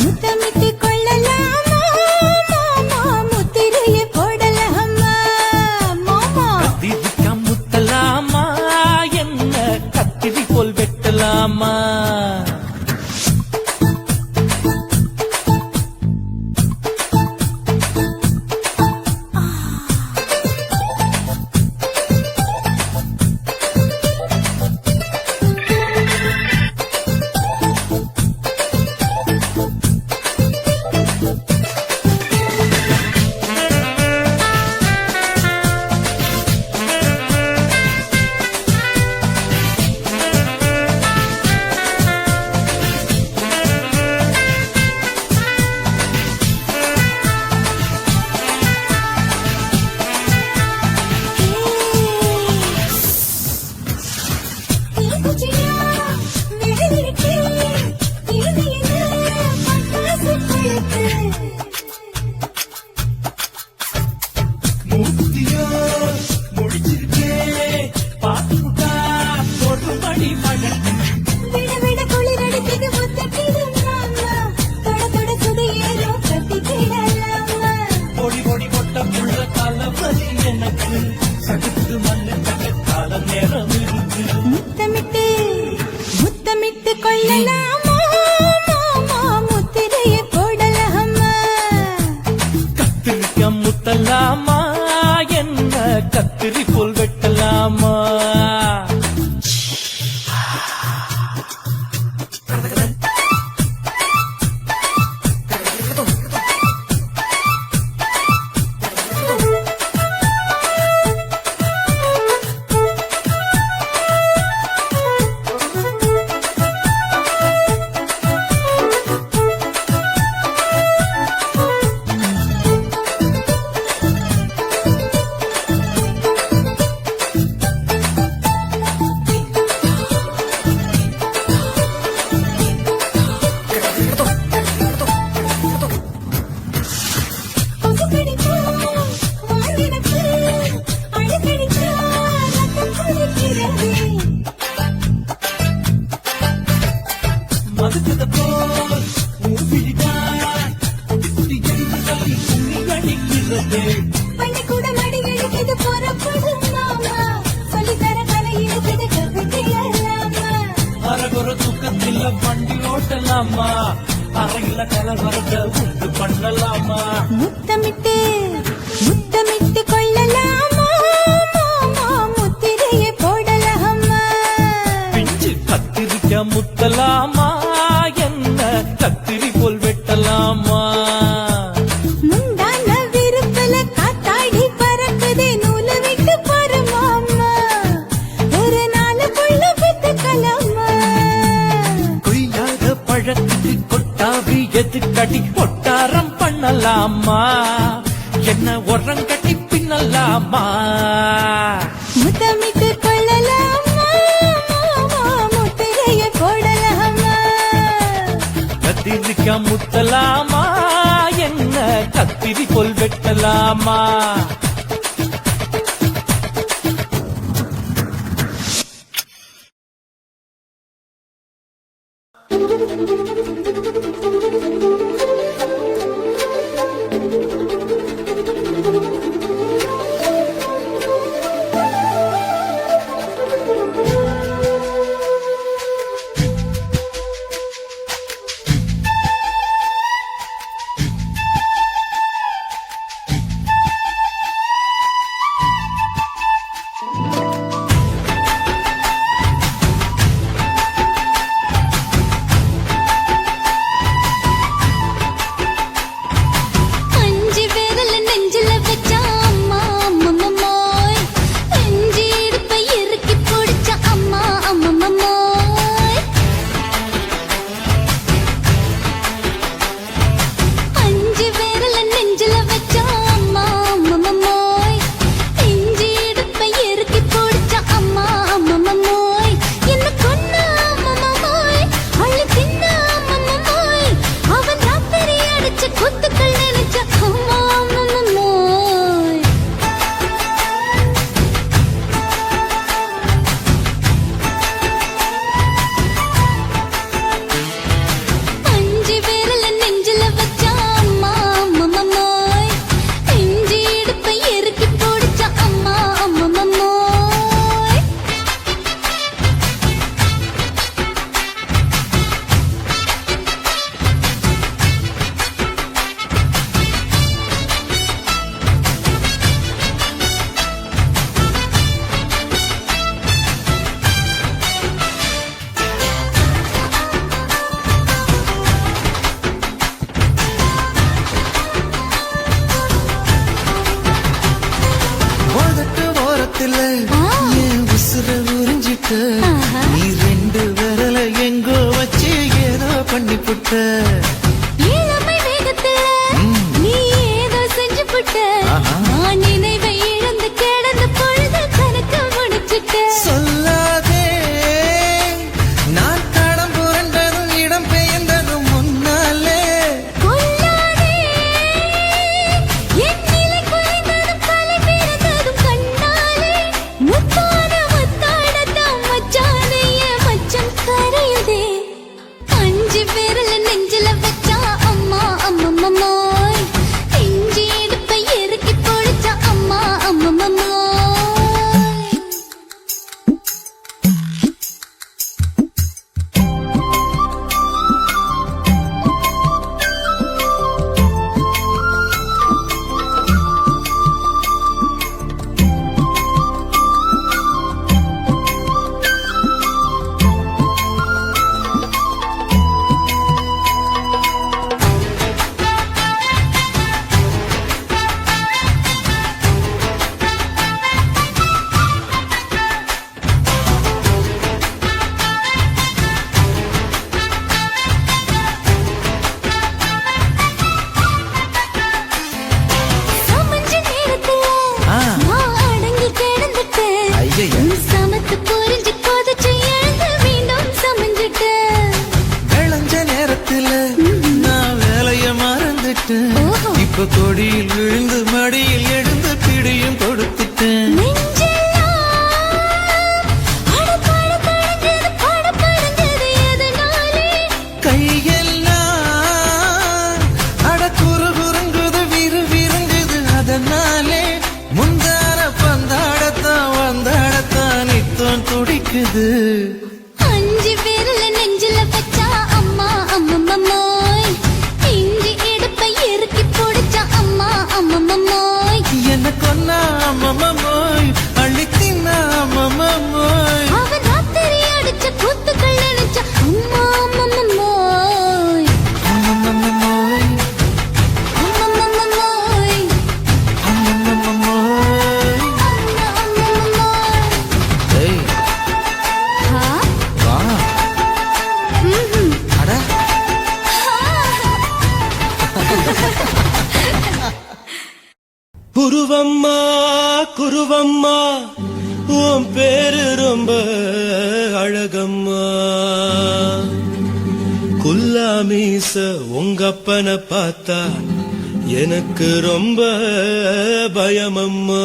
[SPEAKER 2] முத்தமிட்டு கொள்ளலாமா மாமா முத்திரைய போடலாமா மாமா
[SPEAKER 1] கத்திரிக்கா முத்தலாமா என்ன கத்திரி போல் வெட்டலாமா மூர்த்தியோ முடிச்சிருக்கே பாத்துட்டா தொடுபடி மழை
[SPEAKER 2] விட விட குளிரடிக்குது முத்தத்திடு மாமா தொட தொட சுடியேறோ கட்டிக்கிடலாமா
[SPEAKER 1] பொடி பொடி பொட்ட புள்ள தலைவலி எனக்கு சடுத்து மண்ணு கால நேரம் இருக்கு
[SPEAKER 2] முத்தமிட்டு முத்தமிட்டு கொள்ளலாமா மாமா முத்திரைய போடலாமா
[SPEAKER 1] கத்திரிக்கா முத்தலாமா என்ன கத்திரி போல் வெட்டலாமா மதுக்கத போல் மூப்பிடிதான் குடி என்று சொல்லி கும்மி அடிக்கிறது
[SPEAKER 2] பள்ளிக்கூட மடி எடுக்குது புறப்படும் மாமா சொல்லித்தர கலை இருக்குது கவிதையலாமா
[SPEAKER 1] அரகுற தூக்கத்தில் வண்டி ஓட்டலாமா அறையில கலவரத்தை உண்டு பண்ணலாமா
[SPEAKER 2] முத்தமிட்டு முத்தமிட்டு கொள்ளலாமா மாமா முத்திரைய போடலாமா
[SPEAKER 1] பிஞ்சு கத்திரிக்க முத்தலாமா என்ன கத்திரி போல் வெட்டலாமா
[SPEAKER 2] முந்தான விருப்பல காத்தாடி பறக்குதே நூலு விட்டு பரமாமா ஒரு நாளுக்குள்ள பெற்றுக்கலாமா
[SPEAKER 1] கொய்யாத பழத்துக்கு கொட்டாவி எதுக்கடி கொட்டாரம் பண்ணலாமா என்ன உரம் கட்டி பின்னலாமா
[SPEAKER 2] முத்தமிட்டு கொள்ளலாமா மாமா
[SPEAKER 8] கத்திரிக்கா முத்தலாமா என்ன கத்திரி கொல் வெட்டலாமா
[SPEAKER 2] அஞ்சு விரல நெஞ்சில வச்சா அம்மா அம்மம்மோய் நெஞ்சு இடுப்பை இறுக்கி பிடிச்ச அம்மா அம்மம்மோய் அஞ்சு விரல நெஞ்சில வச்சா அம்மா அம்மம்மோய் நெஞ்சு இடுப்பை இறுக்கி பிடிச்ச அம்மா அம்மம்மோய் என்ன கொன்ன அம்மம்மோய் அள்ளி தின்ன அம்மம்மோய் அவன் ராத்திரி அடிச்ச கொத்துக்கள் நினைச்ச அம்மா அம்மம்மோய் அஞ்சு விரல நெஞ்சில வச்சா அம்மா அம்மம்மோய் நெஞ்சு இடுப்பை இறுக்கி பிடிச்ச அம்மா அம்மம்மோய்
[SPEAKER 3] உதட்டு ஓரத்துல என் உசுர உறிஞ்சிட்ட
[SPEAKER 2] ஆஹா.
[SPEAKER 3] நீ ரெண்டு விரல எங்கோ வச்சு ஏதோ பண்ணி புட்ட
[SPEAKER 2] இளமை வேகத்துல நீ ஏதோ செஞ்சு புட்ட நான் நினைவை இழந்து கிடந்த பொழுது கணக்கு முடிச்சிட்ட
[SPEAKER 3] சொல்லாதே நான் தடம் புரண்டதும் இடம் பெயர்ந்ததும் முன்னாலே
[SPEAKER 2] கொல்லாதே என் நிலை குறைந்ததும் தலை பிறந்ததும் கண்ணாலே முத்தான முத்தாடத்தான் மச்சானைய மச்சம் கரையுதே அஞ்சு விரல நெஞ்சில வச்சா அம்மா அம்மம்மோய் நெஞ்சு இடுப்பை இறுக்கி பிடிச்ச அம்மா அம்மம்மோய் சமஞ்ச நேரத்துல நான் அடங்கி கிடந்துட்டேன்
[SPEAKER 3] ஐயைய.
[SPEAKER 2] உன் சமத்து புரிஞ்சு கொதிச்சு எழுந்து மீண்டும் சமஞ்சிட்டேன்
[SPEAKER 3] விளைஞ்ச நேரத்துல நான் வேலைய மறந்துட்டேன்
[SPEAKER 2] ஓஹோ.
[SPEAKER 3] இப்ப கொடியில் விழுந்து மடியில் எழுந்து பிடியும் கொடுத்துட்டேன்
[SPEAKER 2] நெஞ்செல்லாம் அடபடபடங்குது, படபடங்குது எதனாலே?
[SPEAKER 3] கையெல்லாம் அட குறுகுறுங்குது விறுவிறுங்குது அதனாலே முந்தார பந்தாடத்தான் வந்தாடத்தான் நித்தம் துடிக்குது
[SPEAKER 2] அஞ்சு விரல நெஞ்சில வச்சா அம்மா அம்மம்மோய் நெஞ்சு இடுப்பை இறுக்கி பிடிச்ச அம்மா அம்மம்மோய்
[SPEAKER 3] என்ன கொன்னா அம்மம்மோய் அள்ளி தின்னா அம்மம்மோய்
[SPEAKER 2] அவன் ராத்திரி அடிச்ச கூத்துக்கள் நினைச்ச அம்மா அம்மம்மோய்
[SPEAKER 3] அம்மம்மோய்
[SPEAKER 2] அம்மம்மோய்
[SPEAKER 3] அம்மம்மோய்
[SPEAKER 2] அம்மம்மோய்
[SPEAKER 3] ஏய்
[SPEAKER 2] ஹா
[SPEAKER 3] வா
[SPEAKER 2] ம்ஹும்.
[SPEAKER 3] அட
[SPEAKER 8] குருவம்மா குருவம்மா உன் பேரு ரொம்ப அழகம்மா குல்லாமீச உங்க அப்பனை பார்த்தா எனக்கு ரொம்ப பயமம்மா.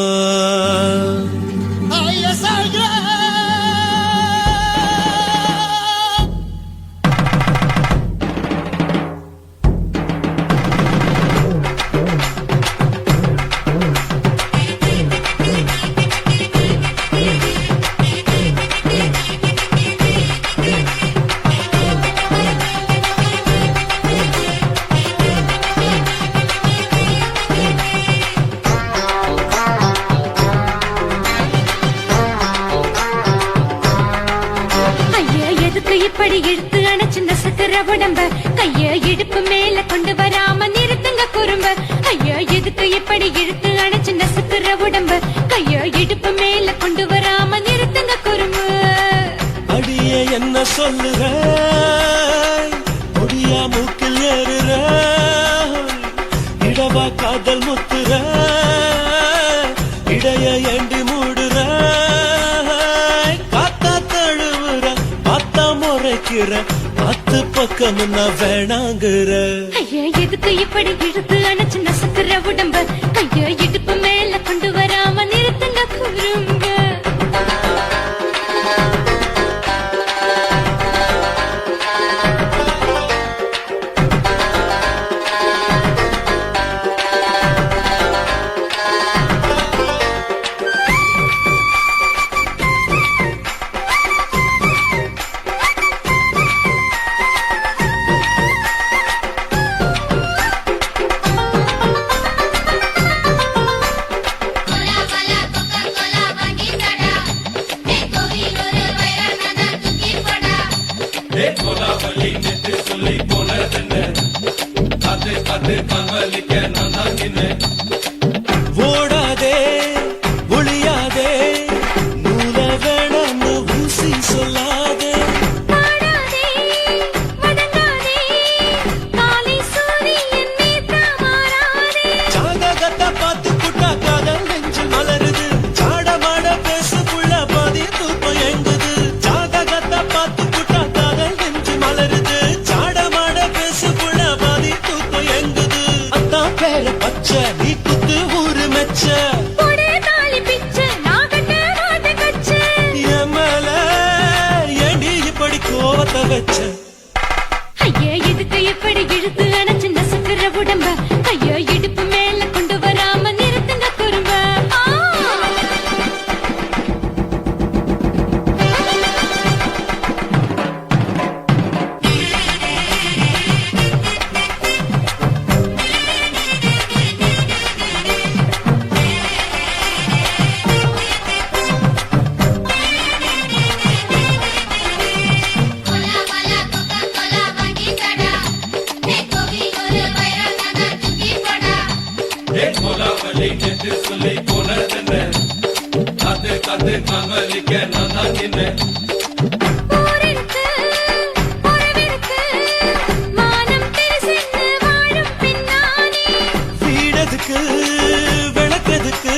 [SPEAKER 2] ஐயா எதுக்கு இப்படி இழுத்து அணைச்சு நசுக்கிற உடம்ப கைய இடுப்பு மேல கொண்டு வராம நிறுத்துங்க குறும்ப. ஐயா எதுக்கு இப்படி இழுத்து அணைச்சு நசுக்கிற உடம்ப கைய இடுப்பு மேல கொண்டு வராம நிறுத்துங்க குறும்ப.
[SPEAKER 8] அடியே என்ன சொல்லுற, முடியா மூக்கில் ஏறுற, இடவா காதல் முத்துற, இடைய ஏண்டி மூடுற, காத்தா தழுவுற, பார்த்தா முறைக்கிற, பத்து பக்கம் நான் வேணாங்குற.
[SPEAKER 2] ஐயா எதுக்கு இப்படி இழுத்து அணைச்சு நசுக்கிற உடம்ப கைய இடுப்பு மேல கொண்டு வராம நிறுத்துங்க குறும்ப.
[SPEAKER 8] ஓடாதே ஒளியாதே நூல வேணான்னு ஊசி சொல்லாதே.
[SPEAKER 2] பாடாதே வதங்காதே காலை சூரியன் நீத்த மாறாதே.
[SPEAKER 8] ஜாதகத்தை பார்த்து புட்டா காதல் நெஞ்சு மலருது, சாடமாட பேசுக்குள்ள பாதி தூக்கம் எங்குது. ஜாதகத்தை பார்த்து புட்டா காதல் நெஞ்சு மலருது, சாடமாட பேசுக்குள்ள பாதி தூக்கம் எங்குது. அத்தான் பேர பச்சை நீ குத்து ஊரு மெச்ச,
[SPEAKER 2] போடே தாலி பிச்சை நான் கட்ட வாட்ட கச்சை.
[SPEAKER 8] என் மேல ஏண்டி இப்படி கோவத்தை வச்ச.
[SPEAKER 2] ஐயா எதுக்கு இப்படி இழுத்து அணைச்சு நசுக்கிற உடம்ப கைய இடுப்பு மேல கொண்டு வராம நிறுத்துங்க குறும்ப. ஊருக்கு உறவிற்கு மானம் பெருசென்று வாழும் பின்னானே.
[SPEAKER 8] வீடதுக்கு விளக்கதுக்கு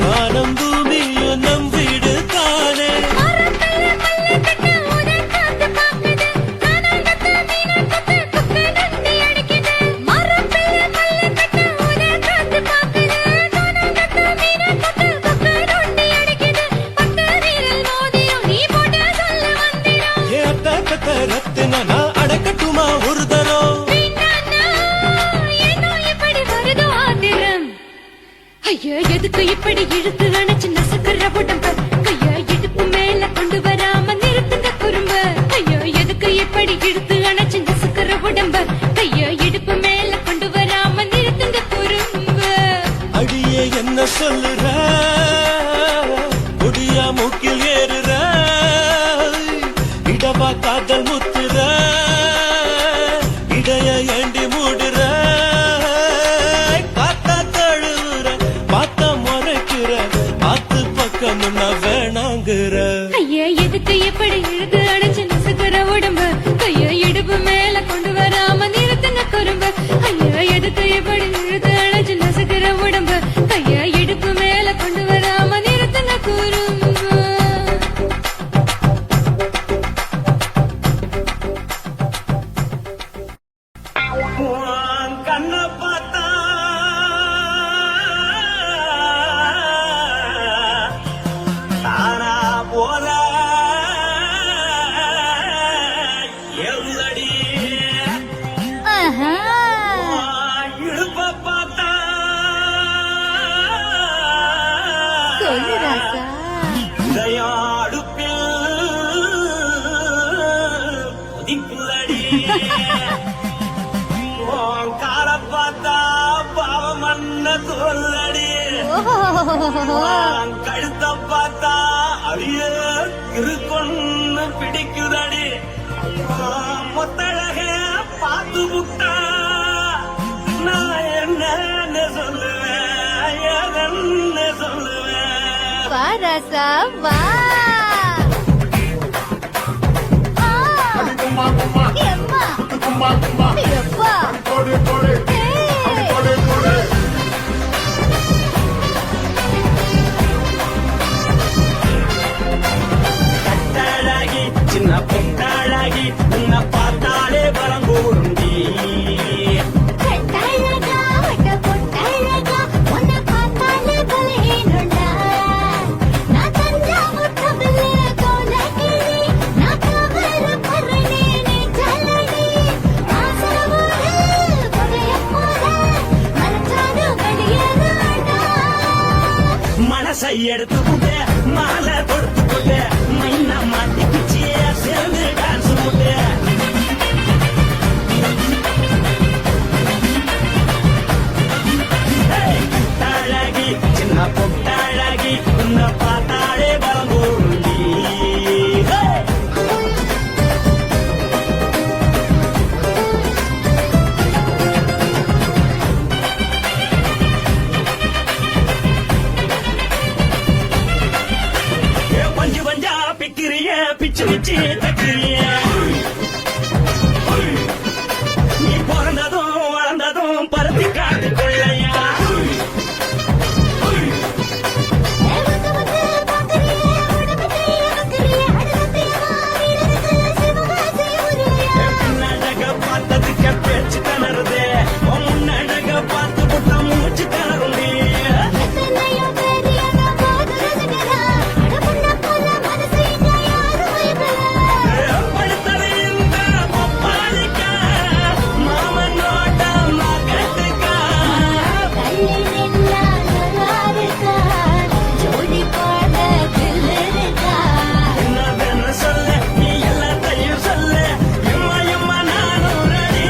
[SPEAKER 8] வானம் பூமியும் நம் வீடு தானே.
[SPEAKER 2] மரத்துல மல்லு கட்டு உதன் காத்து பாக்குது, கானாங்கத்து மீனாங்கத்து குக்கு நந்தி அடிக்குது. மரத்துல மல்லு கட்டு உதன் காத்து பாக்குது, கானாங்கத்து மீனாங்கத்து குக்கு நந்தி அடிக்குது. பட்டு வீரல் மோதிரம் நீ போட்ட சொல்ல வந்திரம்.
[SPEAKER 8] ஏ அத்த கத்த ரத்தின நான் அடக்கட்டுமா ஒரு தரம்.
[SPEAKER 2] வீணானா, ஏனோ இப்படி வருதோ ஆத்திரம். ஐயா எதுக்கு இப்படி இழுத்து அணைச்சு நசுக்கிற உடம்ப கைய இடுப்பு மேல கொண்டு வராம நிறுத்துங்க குறும்ப. ஐயா எதுக்கு இப்படி இழுத்து அணைச்சு நசுக்கிற உடம்ப கைய இடுப்பு மேல கொண்டு வராம நிறுத்துங்க குறும்ப.
[SPEAKER 8] அடியே என்ன சொல்லுற, முடியா மூக்கில் ஏறுற, இடவா காதல் முத்துற, இடைய ஏண்டி மூடுற, காத்தா தழுவுற, பார்த்தா முறைக்கிற, பார்த்து பக்கம் நான் வேணாங்குற.
[SPEAKER 2] ஐயா எதுக்கு இப்படி இழுத்து அணைச்சு நசுக்கிற உடம்ப கைய இடுப்பு மேல கொண்டு வராம நிறுத்துங்க குறும்ப. ஐயா எதுக்கு இப்படி இழுத்து அணைச்சு நசுக்கிற உடம்ப கைய இடுப்பு மேல கொண்டு வராம நிறுத்துங்க குறும்ப. சொல்லு ராசா.
[SPEAKER 8] உதயாடுப்பில் உதிக்குதடி உன் கால பார்த்தா பாவம் மண்ண சொல்லடி உன் கழுத்த பார்த்தா அழிய இருக்குன்னு பிடிக்குதடி உன் முத்தழக பார்த்து விட்டா நான் என்ன சொல்லுவேன் என்ன சொல்லுவேன்.
[SPEAKER 2] வா ராசா வா. ஆ. எம்மா. எப்பா. ஏய்.
[SPEAKER 8] கட்டழகி சின்ன பொட்டழகி உன்னை பார்த்தாலே பலம் கூறுண்டி
[SPEAKER 2] கட்டழகா, வட்ட பொட்டழகா, உன்னை பார்த்தாலே பலேனுண்டா. நான் தஞ்சாவூர் கவிழே கோலகிரி, நான் காவல் பரணி நீ ஜல்லடி. ஆசையோடு புகையப் போல மனசாரும் வெளியேறாண்டா.
[SPEAKER 8] மனசை எடுத்துக்கிட்டு மாலை கொடுத்துக்கிட்டு மைனா மாட்டிக்கிச்சு சேர்ந்து டான்ஸ் போட்டு கட்டழகி சின்ன பொட்டழகி உன்னை பார்த்தாலே பலம் கூறுண்டி. பஞ்சு பஞ்சா பிக்கிறிய பிச்சு பிச்சு தக்கிறிய நீ பிறந்ததும் வளர்ந்ததும் பருத்தி காட்டு கொள்ளையா
[SPEAKER 2] வந்து பார்க்கறியே, உடம்புக்கையே வைக்கறியே, அடுத்தத்தையமா வீரருக்கு சிவகாசி உருளையா.
[SPEAKER 8] பின்னழக பார்த்ததுக்கு பேச்சு திணறுது உன் முன்னழக பார்த்து புட்டா மூச்சு திணறுண்டி.
[SPEAKER 2] எத்தனையோ பெரியதா போது ரசிகரா, அட பொண்ண போல மனசு இங்க யாரும் வைக்கல.
[SPEAKER 8] படுத்தது இந்த பப்பாளிக்கா மாமனோட மகட்டுக்கா
[SPEAKER 2] கல்லி நின்னா நல்லாருக்கா, ஜோடி போட பிள்ளைருக்கா.
[SPEAKER 8] என்னதுன்னு சொல்லு நீ எல்லாத்தையும் சொல்லு எம்மா எம்மா நானும் ரெடி.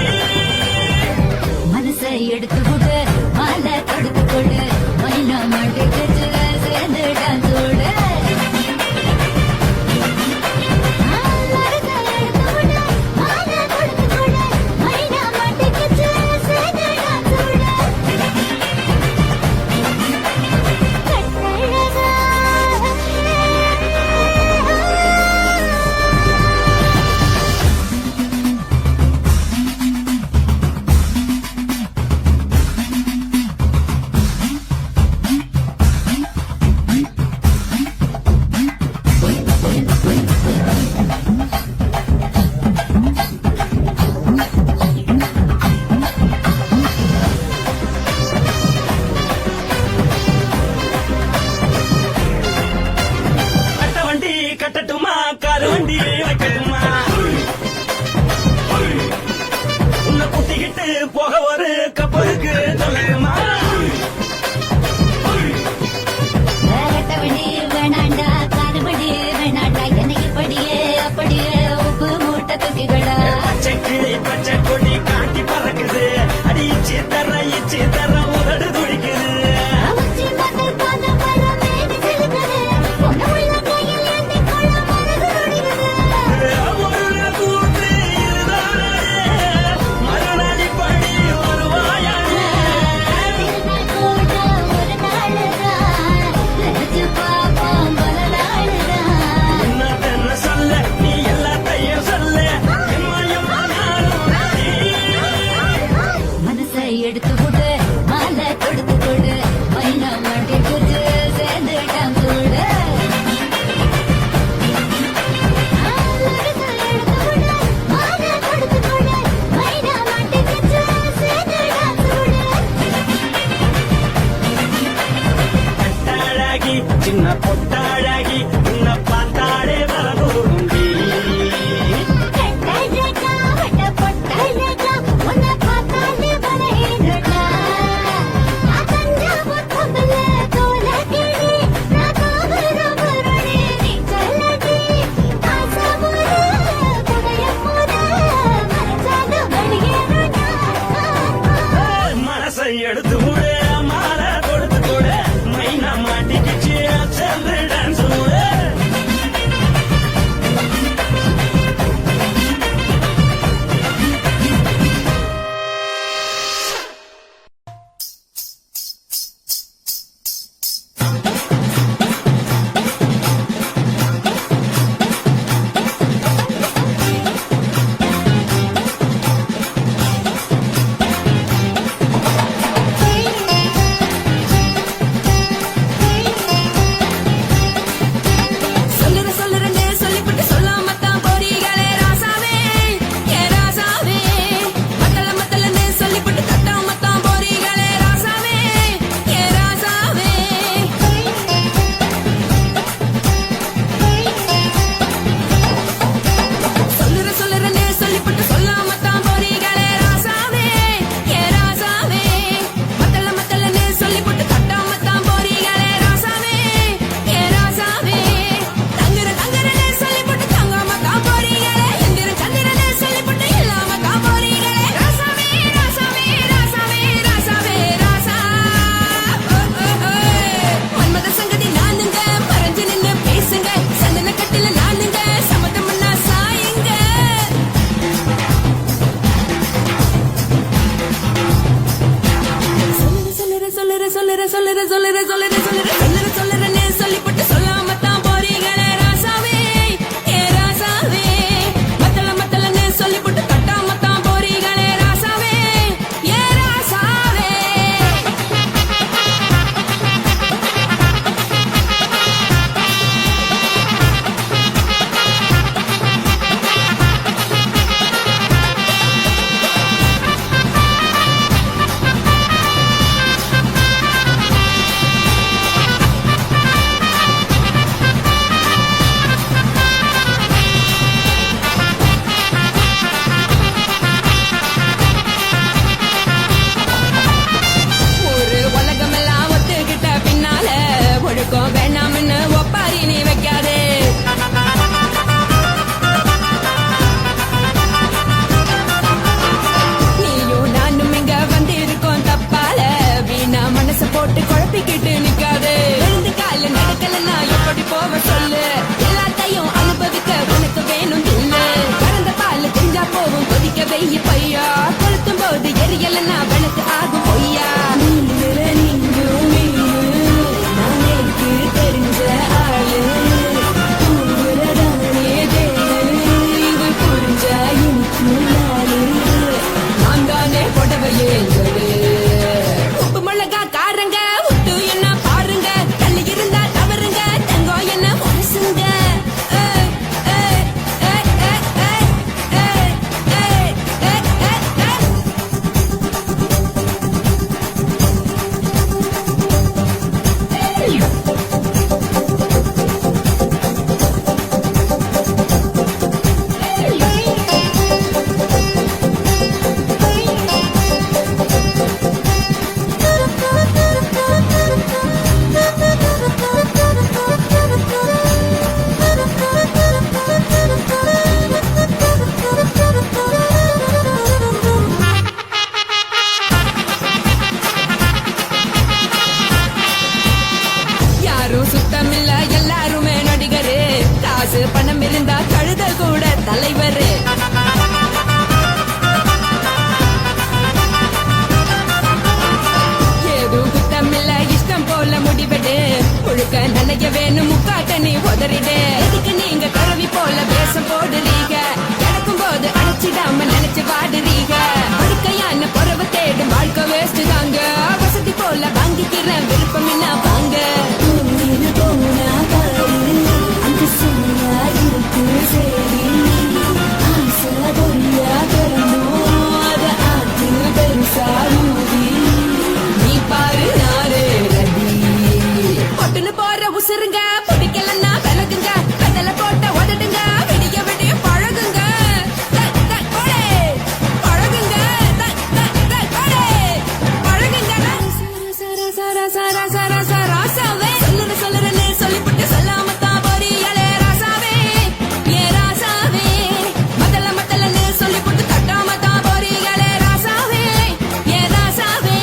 [SPEAKER 2] மனசை எடுத்து கொடு, மாலை தொடுத்து கொடு, மைனா மாட்டுக்கு சேர்ந்து டான்ஸ் ஓடு. மனசை எடுத்து கொடு, மாலை தொடுத்து கொடு, மைனா மாட்டுக்கு சேர்ந்து டான்ஸ் ஓடு. கட்டழகா.
[SPEAKER 8] கட்ட வண்டி கட்டட்டுமா காரு வண்டி வைக்கட்டுமா உன்னை குத்திக்கிட்டு போக ஒரு கப்பலுக்கு சொல்லட்டுமா.
[SPEAKER 2] கட்டவண்டி வேணாண்டா, காருவண்டி வேணாண்டா, என்னை இப்படியே அப்படியே உப்பு மூட்டை தூக்கிக்கடா.
[SPEAKER 8] பச்சை கிளி பச்சை கொடி காட்டி பறக்குது அடி இச்சி தர உதடு துடிக்குது.
[SPEAKER 2] உச்சி மதல் பாத மரம் மேனி செலுக்குது, பொண்ணு உள்ள கையில் ஏந்தி கொள்ள மனது துடிக்குது.
[SPEAKER 8] ஒரு கூட்டு இதுதானே மறுநாடி படி வருவாயானே.
[SPEAKER 2] திருநாள் கூட ஒரு நாளுதான், நினைச்சு பார்ப்போம் பல நாளுதான்.
[SPEAKER 8] என்னதென்ன சொல்ல நீ எல்லாத்தையும் சொல்ல எம்மா எம்மா நானும் ரெடி.
[SPEAKER 2] மனசை எடுத்து கொடு, மாலை தொடுத்து கொடு, மைனா மாட்டுக்கு சேர்ந்து டான்ஸ் ஓடு. மனசை எடுத்து கொடு, மாலை தொடுத்து கொடு, மைனா மாட்டுக்கு சேர்ந்து டான்ஸ் ஓடு.
[SPEAKER 8] கட்டழகி சின்ன பொட்டழகி உன்னை பார்த்தாலே வரதூருண்டி.
[SPEAKER 2] கட்டழகா, வட்ட பொட்டழகா, உன்னை பார்த்தாலே பலேனுண்டா. நான் தஞ்சாவூர் கவிழே கோலகிரி, நான்
[SPEAKER 9] காசு பணம் இருந்தா கழுத கூட தலைவர். ஏதும் குத்தமில்ல இஷ்டம் போல முடிவெடு. முழுக்க நனைய வேணும் முக்காட்ட நீ உதறிடு. எதுக்கு நீங்க கரவி போல வேஷம் போடுறீங்க? நடக்கும் போது அழைச்சிடாம நினைச்சு வாடுறீங்க. படுக்கையான பொறவை தேடும் வாழ்க்கை வேஸ்ட் தாங்க. வசதி போல வாங்கிக்கிறேன் விருப்பம் என்ன வாங்க. நீ பாரு நாரு ரதி பொட்டுன்னு போற உசுருங்க. பிடிக்கலன்னா விலகுங்க. கடலை போட்ட உதடுங்க. விடிய விடிய பழகுங்க. பழகுங்க பழகுங்க. ராசாவே சொல்லுறேன்னு சொல்லிவிட்டு சொல்லாமத்தான் போறியலே ராசாவே. ஏ ராசாவே மத்தலன்னு சொல்லிவிட்டு தட்டாமத்தான் போறியலே ராசாவே. ஏ ராசாவே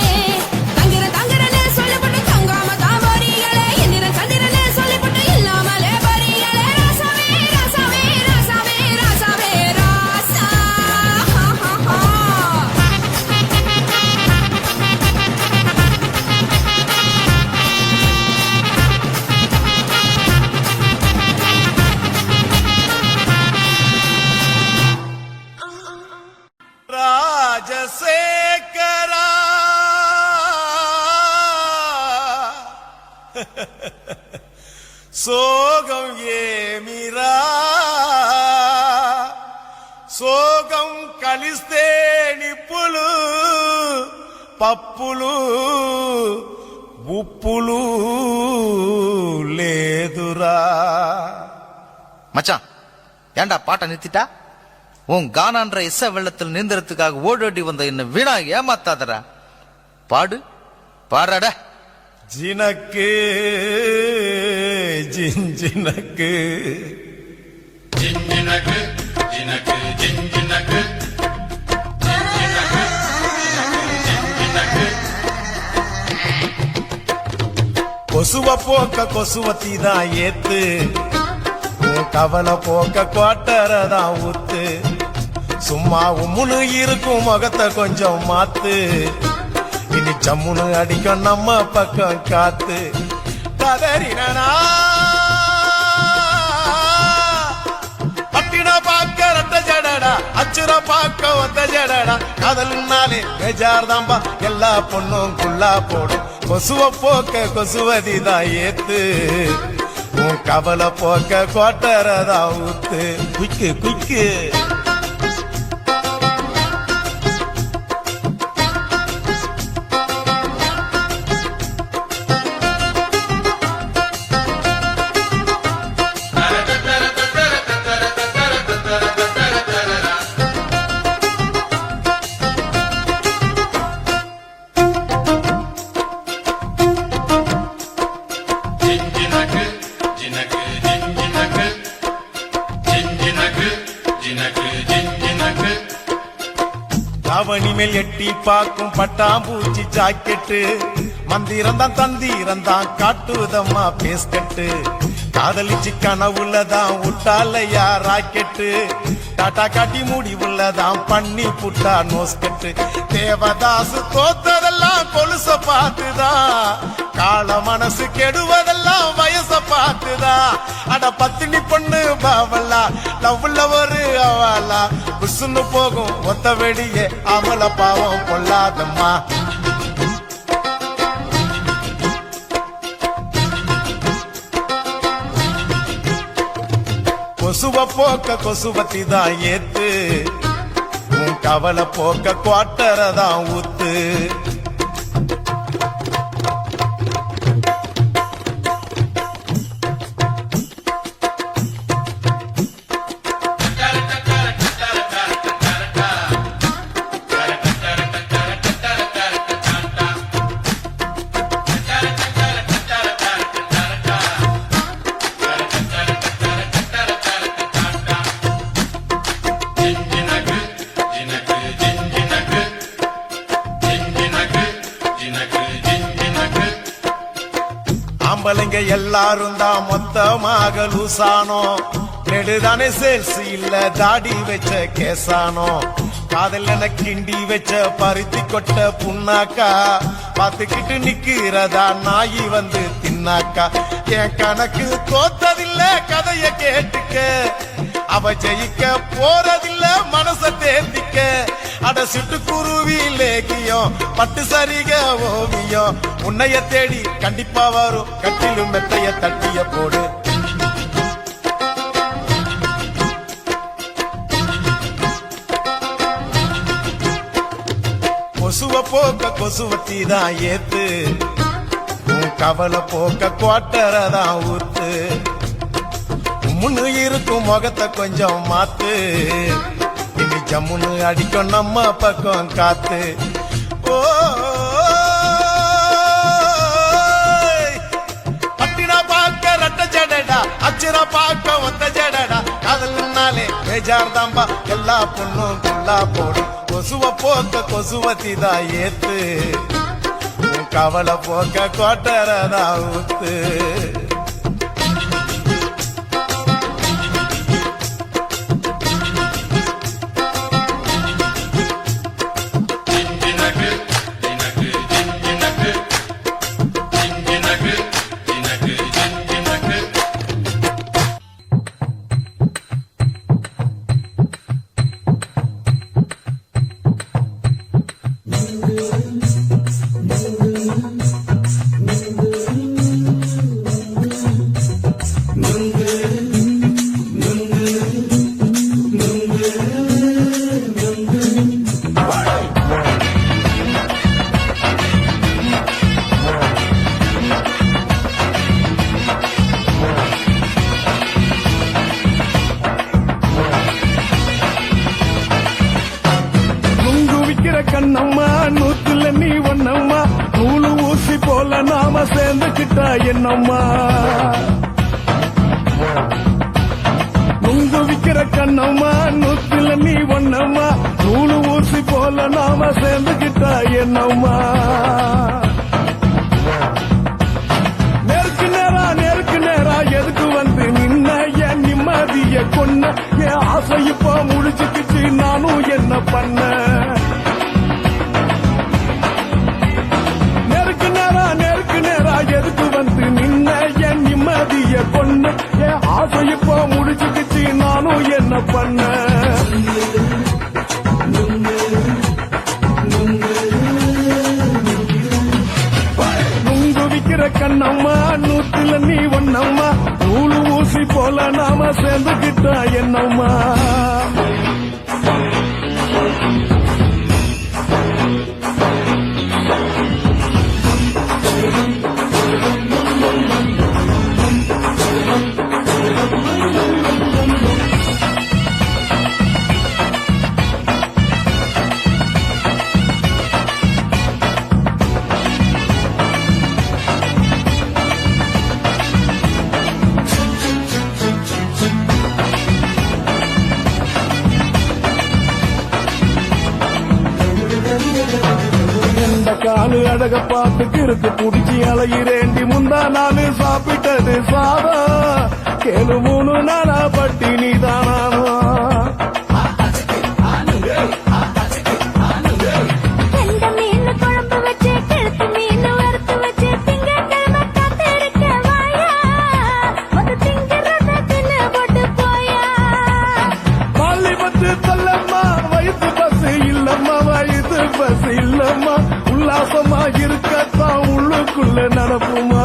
[SPEAKER 9] தங்குறேன்னு சொல்லிவிட்டு தங்காமத்தான் போறியலே. எந்திரன் சந்திரன்னு சொல்லிவிட்டு இல்லாமலே போறியலே ராசாவே. ராசாவே ராசாவே ராசாவே ராசா.
[SPEAKER 7] ராஜசேகரா சோகம் ஏமிரா సోగం కలిస్తే నిప్పులు పప్పులు ఉప్పులు లేదురా.
[SPEAKER 10] மச்சான் ஏண்டா பாட்டை நிறுத்திட்டா? உன் கானான்ற இச வெள்ளத்தில் நீந்தறதுக்காக ஓடோடி வந்த என்ன வீணா ஏமாத்தாதரா. பாடு பாடுறாட.
[SPEAKER 7] ஜினக்கு ஜிஞ்சினக்கு ஜிஞ்சினக்கு ஜினக்கு ஜிஞ்சினக்கு கொசுவ போக்க கொசுவத்தி தான் ஏத்து. கவலை போக்க கோட்டரதான் ஊத்து. சும்மா உம்முனு இருக்கும் முகத்தை கொஞ்சம் மாத்து. இனி சம்முனு அடிக்கும் நம்ம பக்கம் காத்து. கதறினா பட்டின பாக்க ரத்த ஜடடா. அச்சுர பாக்க ஒத்த ஜடடா. காதல்னாலே பெஜார் தாம்பா. எல்லா பொண்ணும் குள்ளா போடும். கொசுவ போக்க கொசுவதி தான் ஏத்து. உன் கவலை போக்க கோட்டரதா ஊத்து. குய்க்கு குய்க்கு அவனி மேல் எட்டி பாக்கும் பட்டாம்பூச்சி ஜாக்கெட்டு. மந்திரந்தான் தந்திரந்தான் காட்டுதம்மா பேஸ்கட்டு. காதலிச்சு கனவுள்ளதான் விட்டாலையா ராக்கெட்டு. டாட்டா காட்டி முடிவுள்ளதான் பண்ணி புட்டா நோஸ்கட்டு. தேவதாசு தோத்ததெல்லாம் கொலுச பார்த்துதான். கால மனசு கெடுவதெல்லாம் வயச பார்த்துதான். அட பத்தினி பொண்ணு பாவலா லவ்ல ஒரு அவலா. புசுன்னு போகும் ஒத்த வெடியே அமல பாவம் கொள்ளாதம்மா. கொசுவ போக்க கொசுவத்தி தான் ஏத்து. உன் கவலை போக்க குவாட்டரதான் ஊத்து. ஆம்பளைங்க எல்லாரும் தான் மொத்தமாக லூசானோ. நெடுதானே சேல்ஸ் இல்ல தாடி வச்ச கேசானோ காதல் என கிண்டி வச்ச பருத்தி கொட்ட புண்ணாக்கா பாத்துக்கிட்டு நிக்கிறதா நாயி வந்து தின்னாக்கா என் கணக்கு தோத்ததில்ல கதைய கேட்டுக்க அவ ஜெயிக்க போறதில்ல மனச தேர்த்திக்க அட சிட்டுக்குருவி லேகியம் பட்டு சரிக ஓவியம் உன்னைய தேடி கண்டிப்பா வரும் கட்டிலும் மெத்தைய தட்டிய போடு கொசுவ போக்க கொசுவத்தி தான் ஏத்து உன் கவலை போக்க குவாட்டரதான் ஊத்து முன்னு இருக்கும் முகத்தை கொஞ்சம் மாத்து இனி ஜம்முன்னு அடிக்கும் நம்ம பக்கம் காத்து ஓ பட்டினா பார்க்க ரட்ட ஜடடா அச்சிரா பார்க்க ஒத்த ஜடடா காதல்னாலே பேஜார் தாம்பா எல்லா பொண்ணும் குள்ளா போடும் கொசுவ போக்க கொசுவத்தி தான் ஏத்து உன் கவலை போக்க கோட்டரதா ஊத்து
[SPEAKER 5] கண்ணம்மா நூத்துல நீ ஒன்னம்மா நூலு ஊசி போல நாம சேர்ந்துக்கிட்டா என்னம்மா நுங்கு விக்கிற கண்ணம்மா நூத்துல நீ ஒன்னம்மா நூலு ஊசி போல நாம சேர்ந்துக்கிட்டா என்னம்மா நேருக்கு நேரா எதுக்கு வந்து நின்ன என் நிம்மதிய கொன்ன என் ஆசை இப்ப முடிச்சுக்கிச்சு நானும் என்ன பண்ண எதுக்கு வந்து நின்ன என் நிம்மதிய கொண்டு என் ஆசை இப்போ முடிச்சுக்கிச்சு நானும் என்ன பண்ண நுங்கு விக்கிற கண்ணம்மா நூத்துல நீ ஒன்னம்மா நூலு ஊசி போல நாம சேர்ந்துக்கிட்டா என்னம்மா காலு அழக பார்த்து கிறுக்கு புடிச்சி அலையிறேண்டி முந்தா நானு சாப்பிட்டது சாதம் கேளு 3 நாளா பட்டினி தானானோ பஸ் இல்லம்மா உல்லாசமா இருக்கத்தான் உள்ளுக்குள்ள நடப்புமா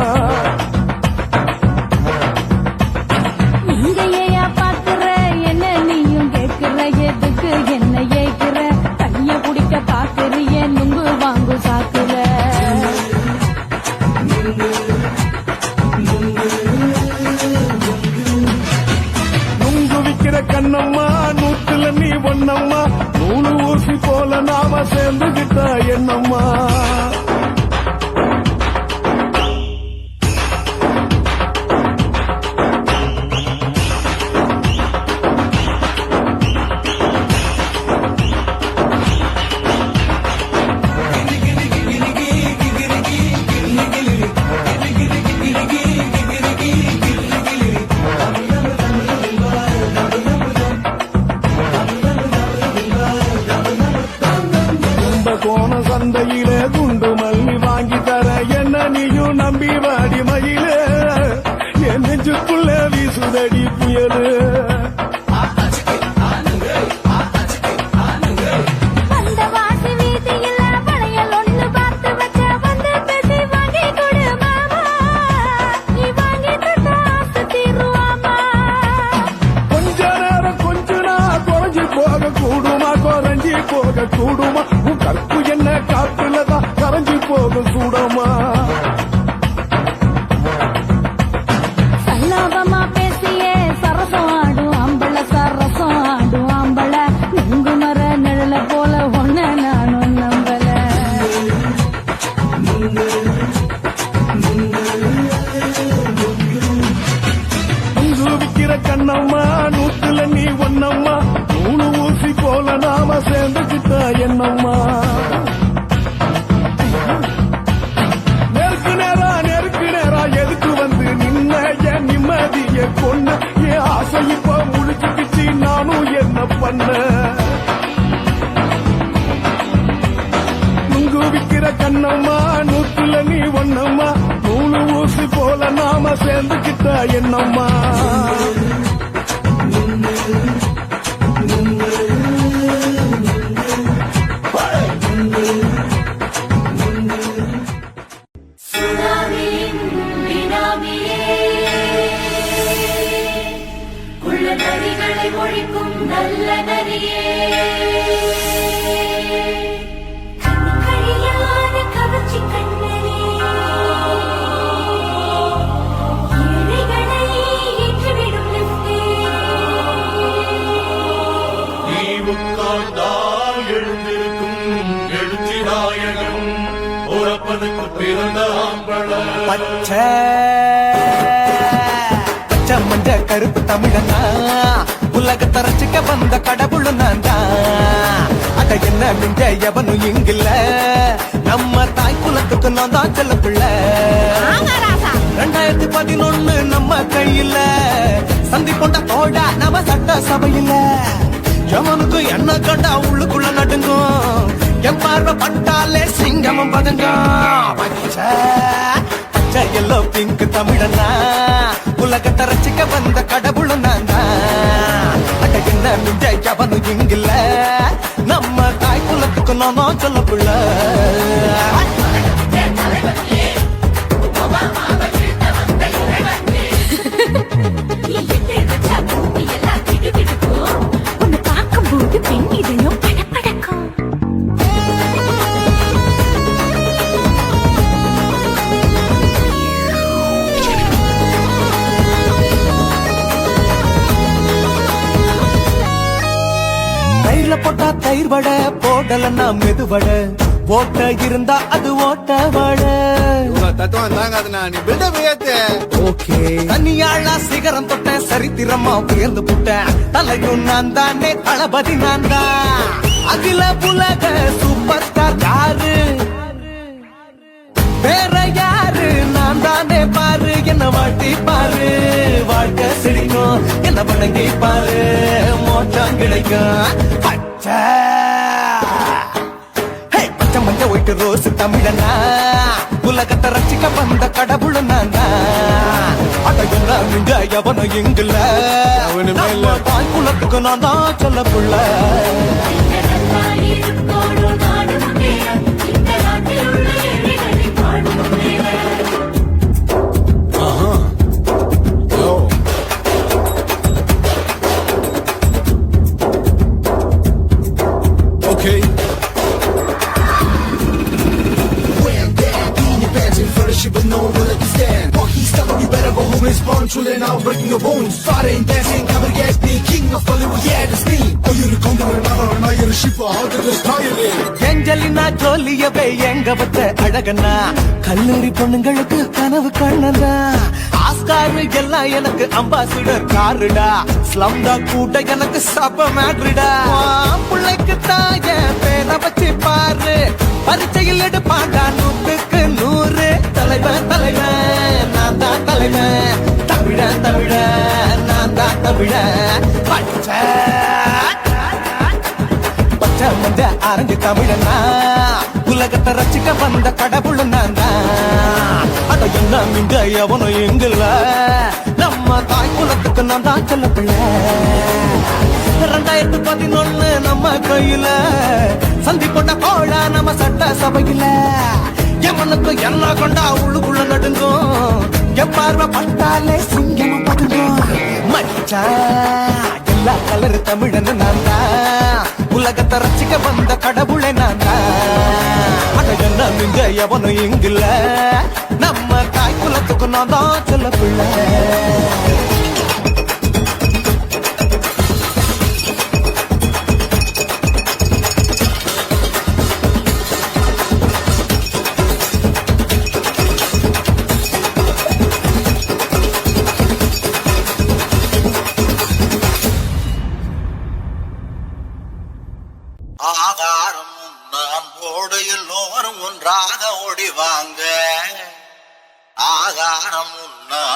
[SPEAKER 2] நீங்க பாக்குற என்ன நீயும் கேக்குற எதுக்கு என்ன ஏக்குற கைய குடிக்க பாக்குறிய நுங்கு வாங்கு சாக்குற
[SPEAKER 5] நுங்கு விக்கிற கண்ணம்மா நூத்துல நீ ஒன்னம்மா நூலு ஊசி போல நாம சேர்ந்துகிட்டா என்னம்மா கண்ணம்மா நூத்துல நீ ஒன்னம்மா நூலு ஊசி போல நாம சேர்ந்துக்கிட்ட என்னம்மா நெருக்கு நேரா எதுக்கு வந்து நின்ன என் நிம்மதிய கொன்ன என் ஆசை இப்ப முழுச்சுக்கிச்சு நானும் என்ன பண்ண நுங்கு விக்கிற கண்ணம்மா நூத்துல நீ ஒன்னம்மா நூலு ஊசி போல நாம சேர்ந்துக்கிட்ட என்னம்மா
[SPEAKER 2] நரிகளை ஒழிக்கும் நல்ல நரியே கண்களியான கவர்ச்சி கண்ணனே ஏழைகளை ஏற்றிவிடும் லிப்டே
[SPEAKER 7] நீ உட்கார்ந்தால் எழுந்திருக்கும் எழுச்சி நாயகன் உறப்பனுக்கு பிறந்த ஆம்பளம்
[SPEAKER 5] பச்சை மஞ்ச கருப்பு தமிழனா உலகத்தை ரசிக்க வந்த கடவுள் நான் தான் அட என்ன மிஞ்ச எவனும் இங்கில்ல நம்ம தாய் குலத்துக்கு நான் தான் செல்ல பிள்ளை 2011 நம்ம கையில சந்தி கொண்ட தோட நம்ம சட்ட சபையில எவனுக்கு என்ன கண்டா உள்ளுக்குள்ள நடுங்கும் என் பார்வை பட்டாலே சிங்கமும் பதுங்கும் பச்சை எல்லோ பிங்க் தமிழனா உலகத்தை ரசிக்க வந்த கடவுள் நான் தான் அட என்ன மிஞ்ச எவனும் இங்கில்ல நம்ம தாய் குலத்துக்கு நான் சொல்ல பிள்ள
[SPEAKER 2] உன்னை பார்க்கும்போது பெண் இதயம் படபடக்கும்
[SPEAKER 5] தயிர்ல போட்டா தயிர் வடை போடலன்னா மெதுவடை ஓட்ட இருந்தா அது ஓட்ட வடை
[SPEAKER 7] தத்துவம் தாங்காதுண்ணா நீ பில்டப் ஏத்து
[SPEAKER 5] ஓகே தனியாளா சிகரம் தொட்ட சரித்திரமா உயர்ந்து புட்டேன் தலையும் நான் தானே தளபதி நான் தான் அகில புலக சூப்பர் ஸ்டார் யாரு வேற யாரு நான் தானே பாரு என்ன வாட்டி பாரு வாழ்க்கை சிரிக்கும் என்ன வணங்கி பாரு மோட்டம் கிடைக்கும் பச்சை பச்சை மஞ்ச ஒயிட்டு ரோஸ் தமிழனா உலகத்தை ரசிக்க வந்த கடவுள் நான் தான் அடையெல்லாம் மிஞ்ச எவனும் இங்குல தாய் குலத்துக்கு நான் தான் சொல்ல புள்ள
[SPEAKER 7] Okay. Wham, bam, in your pants in front of shit, but no one will let you stand. Walking style, you better go home and spawn, chilling out, breaking your bones. Fighting, dancing, cover gas, being king of Hollywood, yeah, that's me. Oh, you're the conga, and you're the shipper, how to just tie it in.
[SPEAKER 5] Angelina ஜோலியவே எங்க வச்ச அழகனா கல்லூரி பொண்ணுங்களுக்கு கனவு கண்ணனா oscar எல்லாம் எனக்கு ambassador காருடா ஸ்லம்டா கூட எனக்கு சப மேட்ருடா பிள்ளைக்கு தாய பேரை வச்சு பாரு பரிச்சையில் எடுப்பாண்டா 100க்கு 100 தலைவன் தலைவன் நான் தான் தலைவன் தமிழன் தமிழன் நான் தான் தமிழன் பச்சை பச்சை மஞ்ச ஆரஞ்சு தமிழனா உலகத்தை ரசிக்க வந்த கடவுள் நான் தான் அட என்ன மிஞ்ச எவனும் எங்குல நம்ம தாய் குலத்துக்கு நான் தான் சொல்ல பிள்ளை 2011 நம்ம கையில சந்தி கொண்ட கோழா நம்ம சட்ட சபையில எவனுக்கு என்ன கொண்டா உள்ளுக்குள்ள நடுங்கும் என் பார்வை பட்டாலே சிங்கமும் பதுங்கும் மச்சா எல்லா கலர் தமிழன் நான் தான் உலகத்தை ரசிக்க வந்த கடவுளை நான் தான் அட என்ன மிஞ்ச எவனும் இங்குல நம்ம தாய் குலத்துக்கு நான் தான் சொல்ல பிள்ளை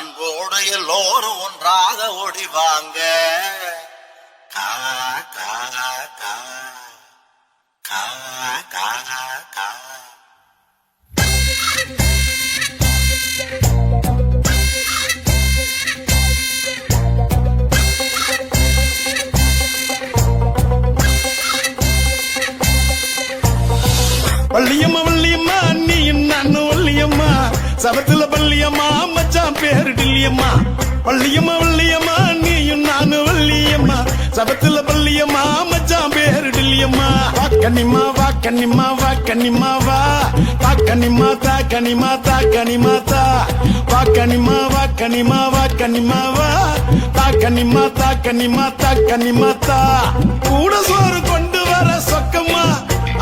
[SPEAKER 6] அன்போடு எல்லோரும் ஒன்றாக ஓடிவாங்க கா கா கா கா கா கா
[SPEAKER 7] வள்ளியம்மா வள்ளியம்மா நீ நானும் வள்ளியம்மா சபத்துல பள்ளியம்மா மச்சான் பேரு டில்லியம்மா வள்ளியம்மா வள்ளியம்மா நீயும் நானும் வள்ளியம்மா சபத்துல பள்ளியம்மா மச்சான் பேரு டில்லியம்மா வா கன்னிமா வா கன்னிமா வா கன்னிமா வா வா கன்னிமா தா கன்னிமா தா கன்னிமா தா வா கன்னிமா வா கன்னிமா வா கன்னிமா வா தா கன்னிமா தா கன்னிமா தா கன்னிமா தா கூட சோறு கொண்டு வர சொக்கம்மா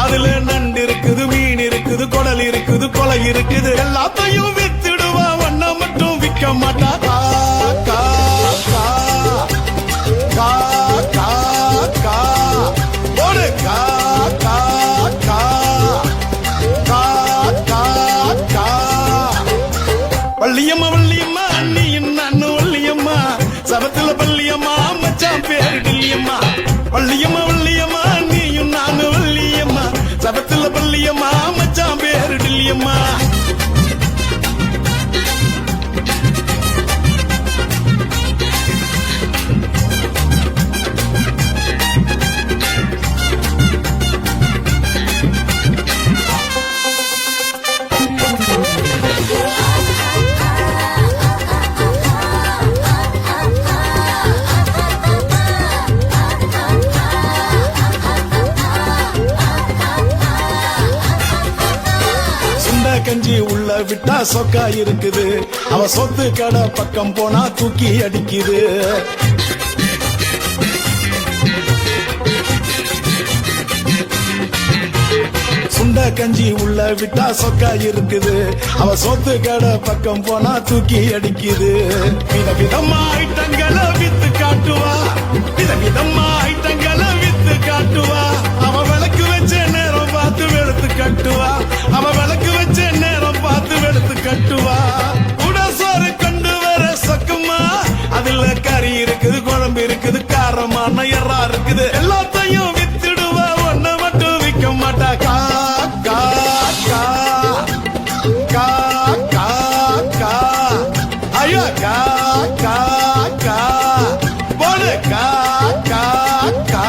[SPEAKER 7] அதுல நண்டு இருக்குது மீன் இருக்குது குடல் இருக்குது கொலை இருக்குது எல்லாத்தையும் வித்துடுவா ஒன்ன மட்டும் விற்க மாட்டா கா கா கா கா கா கா போடு கா கா கா கா கா கா வள்ளியம்மா வள்ளியம்மா அண்ணியும் நானும் வள்ளியம்மா சபத்துல பள்ளியம்மா மச்சான் பேரு டில்லியம்மா வள்ளியம்மா வள்ளியம்மா நீயும் நானும் வள்ளியம்மா சபத்துல பள்ளியம்மா மச்சான் பேரு டில்லியம்மா கஞ்சி உள்ள விட்டா சொக்கா இருக்குது அவ சொத்து கடை பக்கம் போனா தூக்கி அடிக்குது சுண்ட கஞ்சி உள்ள விட்டா சொக்கா இருக்குது அவ சொத்து கடை பக்கம் போனா தூக்கி அடிக்குது விதவிதமா ஐட்டங்களை வித்து காட்டுவா விதவிதமா ஐட்டங்களை வித்து காட்டுவா அவ விளக்கு வச்ச நேரம் பார்த்து வெளுத்து கட்டுவா அவ விளக்கு வச்ச நேரம் பார்த்து வெளுத்து கட்டுவா உடசோறு கொண்டு வர சொக்குமா அதுல கறி இருக்குது குழம்பு இருக்குது காரமான எறா இருக்குது எல்லாத்தையும் வித்துடுவா ஒன்ன மட்டும் விற்க மாட்டா கா கா கா கா கா கா ஐயோ கா கா கா போடு கா கா கா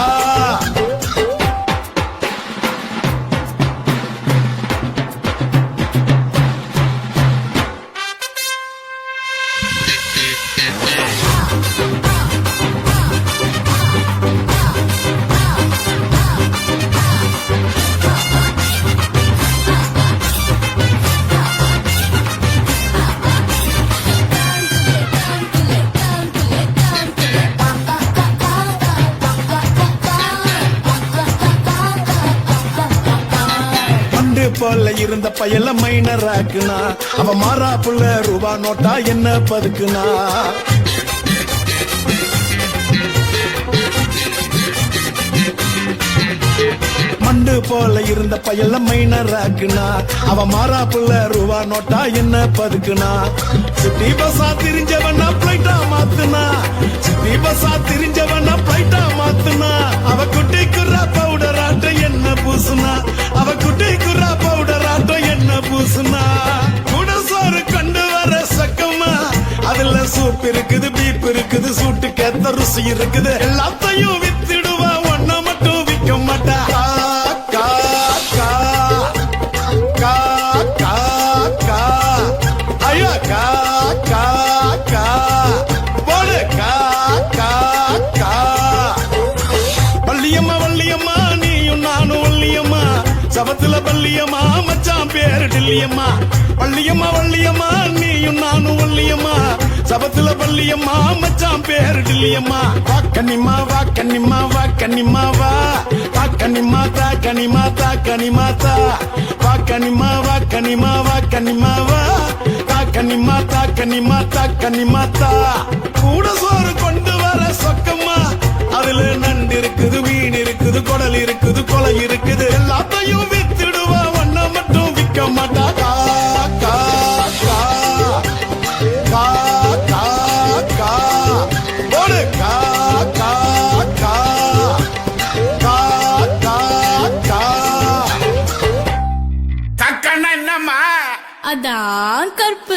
[SPEAKER 7] போல இருந்த பயல மைனர் ஆக்குனா அவ மாறா புள்ள ரூபா நோட்டா என்ன பதுக்குனா மண்டு போல இருந்த பயல மைனர் ஆக்குனா அவ மாறா புள்ள ரூபா நோட்டா என்ன பதுக்குனா சிட்டி பஸ்ஸா திரிஞ்சவனா பிளைட்டா மாத்துனா சிட்டி பஸ்ஸா திரிஞ்சவனா பிளைட்டா மாத்துனா அவ குட்டி குர்ரா பவுடர் ஆட்ட என்ன பூசுனா அவ குட்டி குர்ரா பவுடர் ஆட்ட என்ன பூசுனா கூட சோறு கொண்டு வர சக்கமா அதுல சூப் இருக்குது பீப் இருக்குது சூட்டுக்கேத்த ருசி இருக்குது எல்லாத்தையும் வித்துடுவா ஒன்ன மட்டும் விற்க மாட்டா கா கா கா கா கா ஐயோ கா கா கா போடு கா கா கா வள்ளியம்மா வள்ளியம்மா நீயும் நானும் வள்ளியம்மா சபத்துல பள்ளியம்மா மச்சான் பேரு டில்லியம்மா வள்ளியம்மா வள்ளியம்மா நீயும் நானும் வள்ளியம்மா சபத்துல பள்ளியம்மா மச்சான் பேரு டில்லியம்மா வா கன்னிமா வா கன்னிமா வா கன்னிமா வா வா கன்னிமா தா கன்னிமா தா கன்னிமா தா வா கன்னிமா வா கன்னிமா வா கன்னிமா வா தா கன்னிமா தா கன்னிமா தா கன்னிமா தா கூட சோறு கொண்டு வர சொக்கம்மா அதுல நண்டு இருக்குது மீன் இருக்குது குடல் இருக்குது கொலை இருக்குது எல்லாத்தையும் வித்துடுவா ஒன்ன மட்டும் விற்க மாட்டா கா கா கா கா
[SPEAKER 2] நான் கற்பு